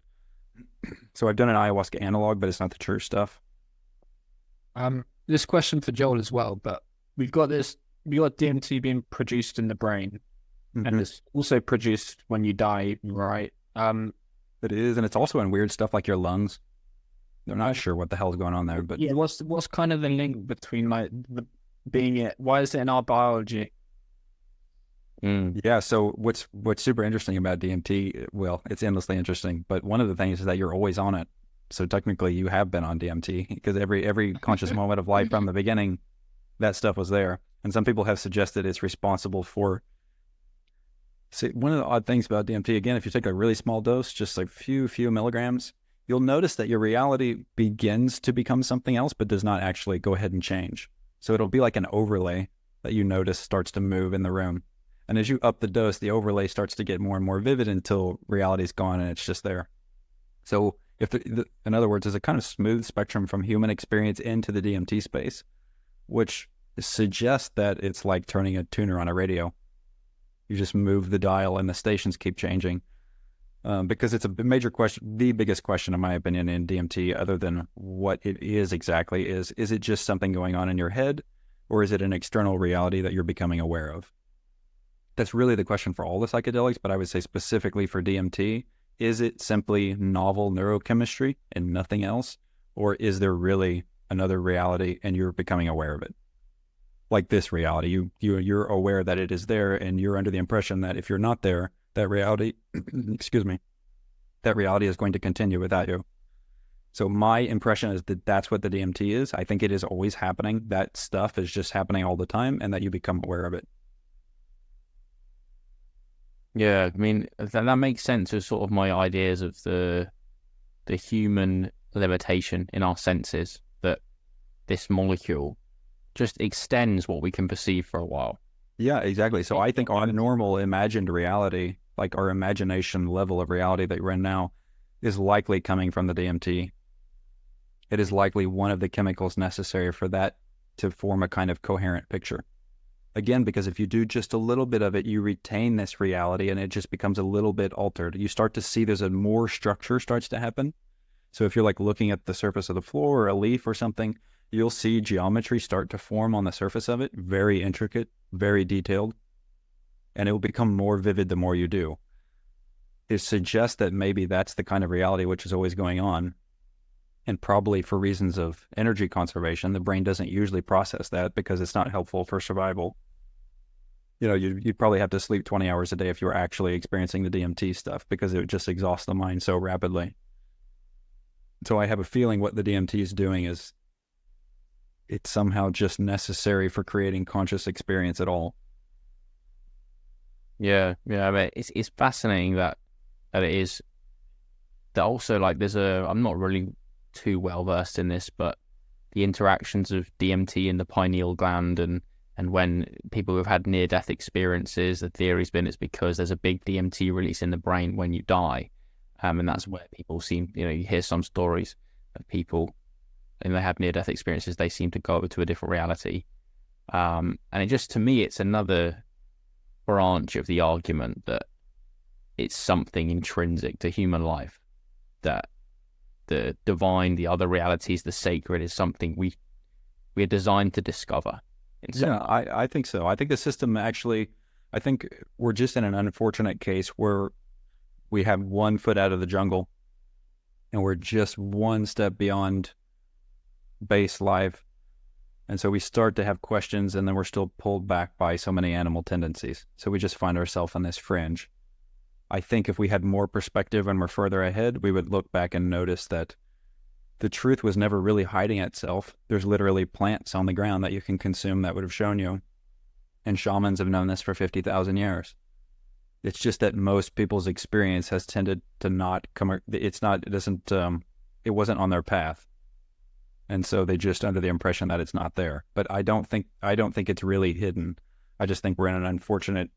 So I've done an ayahuasca analog, but it's not the true stuff. This question for Joel as well, but we got DMT being produced in the brain, and it's also produced when you die, right? It is, and it's also in weird stuff like your lungs. They're not sure what the hell's going on there, but yeah, what's kind of the link between why is it in our biology? Mm. Yeah. So what's super interesting about DMT? Well, it's endlessly interesting, but one of the things is that you're always on it. So technically, you have been on DMT because every conscious moment of life from the beginning, that stuff was there. And some people have suggested it's responsible for. See, one of the odd things about DMT, again, if you take a really small dose, just like few milligrams, you'll notice that your reality begins to become something else, but does not actually go ahead and change. So it'll be like an overlay that you notice starts to move in the room. And as you up the dose, the overlay starts to get more and more vivid until reality's gone and it's just there. So if in other words, there's a kind of smooth spectrum from human experience into the DMT space, which suggests that it's like turning a tuner on a radio. You just move the dial and the stations keep changing. Because it's a major question, the biggest question, in my opinion, in DMT, other than what it is exactly, is it just something going on in your head, or is it an external reality that you're becoming aware of? That's really the question for all the psychedelics, but I would say specifically for DMT, is it simply novel neurochemistry and nothing else? Or is there really another reality and you're becoming aware of it? Like this reality, you're aware that it is there, and you're under the impression that if you're not there, that reality, excuse me, that reality is going to continue without you. So my impression is that that's what the DMT is. I think it is always happening. That stuff is just happening all the time, and that you become aware of it. Yeah, I mean, that makes sense with sort of my ideas of the human limitation in our senses, that this molecule just extends what we can perceive for a while. Yeah, exactly. So I think our normal imagined reality, like our imagination level of reality that we're in now, is likely coming from the DMT. It is likely one of the chemicals necessary for that to form a kind of coherent picture. Again, because if you do just a little bit of it, you retain this reality and it just becomes a little bit altered. You start to see there's a more structure starts to happen. So if you're like looking at the surface of the floor or a leaf or something, you'll see geometry start to form on the surface of it, very intricate, very detailed, and it will become more vivid the more you do. It suggests that maybe that's the kind of reality which is always going on, and probably for reasons of energy conservation, the brain doesn't usually process that because it's not helpful for survival. You know, you'd probably have to sleep 20 hours a day if you were actually experiencing the DMT stuff, because it would just exhaust the mind so rapidly. So I have a feeling what the DMT is doing is it's somehow just necessary for creating conscious experience at all. Yeah, I mean, it's fascinating that it is. That also, like, I'm not really too well versed in this, but the interactions of DMT in the pineal gland and when people who've had near-death experiences, the theory's been it's because there's a big DMT release in the brain when you die, and that's where people seem, you hear some stories of people, and they have near-death experiences, they seem to go over to a different reality. And it just, to me, it's another branch of the argument that it's something intrinsic to human life, that the divine, the other realities, the sacred is something we're designed to discover. Yeah, I think so. I think the system actually, I think we're just in an unfortunate case where we have 1 foot out of the jungle and we're just one step beyond base life. And so we start to have questions, and then we're still pulled back by so many animal tendencies. So we just find ourselves on this fringe. I think if we had more perspective and we're further ahead, we would look back and notice that the truth was never really hiding itself. There's literally plants on the ground that you can consume that would have shown you. And shamans have known this for 50,000 years. It's just that most people's experience has tended to not come, it wasn't on their path. And so they just under the impression that it's not there. But I don't think it's really hidden. I just think we're in an unfortunate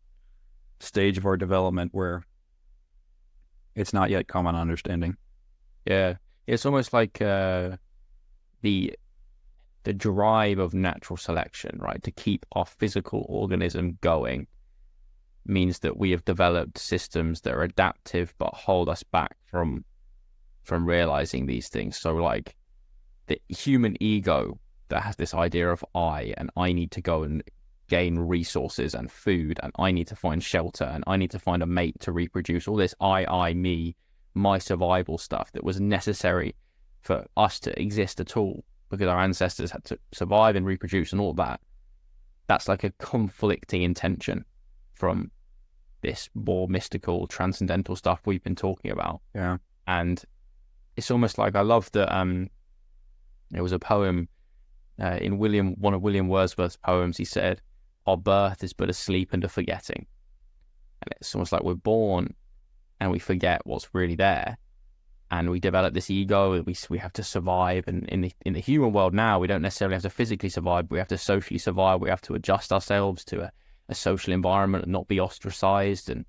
stage of our development where it's not yet common understanding. Yeah, it's almost like the drive of natural selection, right, to keep our physical organism going, means that we have developed systems that are adaptive but hold us back from realizing these things. So, like, the human ego that has this idea of I need to go and gain resources and food, and I need to find shelter, and I need to find a mate to reproduce, all this me, my survival stuff that was necessary for us to exist at all, because our ancestors had to survive and reproduce and all that. That's like a conflicting intention from this more mystical, transcendental stuff we've been talking about. Yeah. And it's almost like, I love that there was a poem in one of William Wordsworth's poems. He said, "Our birth is but a sleep and a forgetting." And it's almost like we're born and we forget what's really there. And we develop this ego. We have to survive. And in the human world now, we don't necessarily have to physically survive, but we have to socially survive. We have to adjust ourselves to a social environment and not be ostracized, and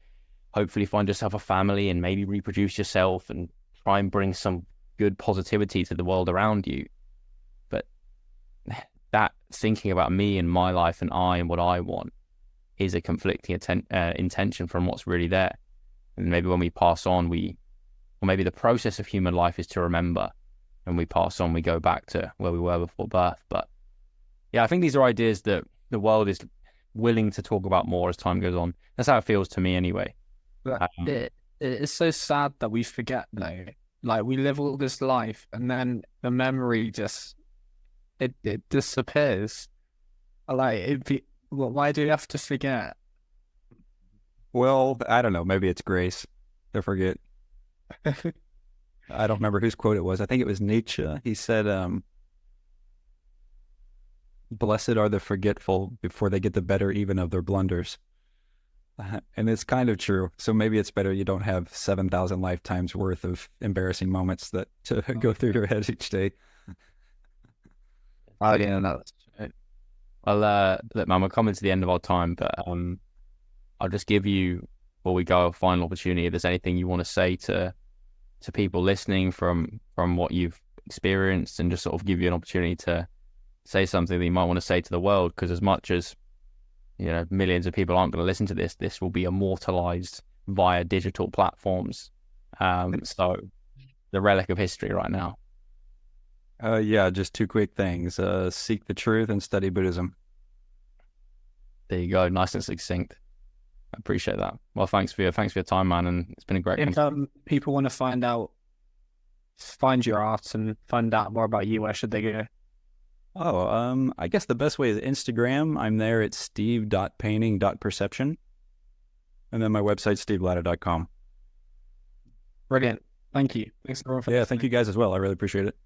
hopefully find yourself a family and maybe reproduce yourself and try and bring some good positivity to the world around you. But that thinking about me and my life and I and what I want is a conflicting intention from what's really there. And maybe when we pass on, or maybe the process of human life is to remember. When we pass on, we go back to where we were before birth. But yeah, I think these are ideas that the world is willing to talk about more as time goes on. That's how it feels to me anyway. But it's so sad that we forget though. Like, we live all this life and then the memory just, it disappears. Like, why do you have to forget? Well, I don't know. Maybe it's grace to forget. I don't remember whose quote it was. I think it was Nietzsche. He said, "Blessed are the forgetful before they get the better even of their blunders." And it's kind of true. So maybe it's better you don't have 7,000 lifetimes worth of embarrassing moments that to go through your head each day. Oh, yeah, no. I'll look, man, we're coming to the end of our time, but I'll just give you, before we go, a final opportunity. If there's anything you want to say to people listening from what you've experienced, and just sort of give you an opportunity to say something that you might want to say to the world, because as much as, you know, millions of people aren't going to listen to this will be immortalized via digital platforms. So the relic of history right now. Yeah, just two quick things. Seek the truth and study Buddhism. There you go. Nice and succinct. I appreciate that. Well, thanks for your time, man. And it's been a great If people want to find your art and find out more about you, where should they go? Oh, I guess the best way is Instagram. I'm there at steve.painting.perception. And then my website, stevelatta.com. Brilliant. Thank you. Thanks everyone for thank you guys as well. I really appreciate it.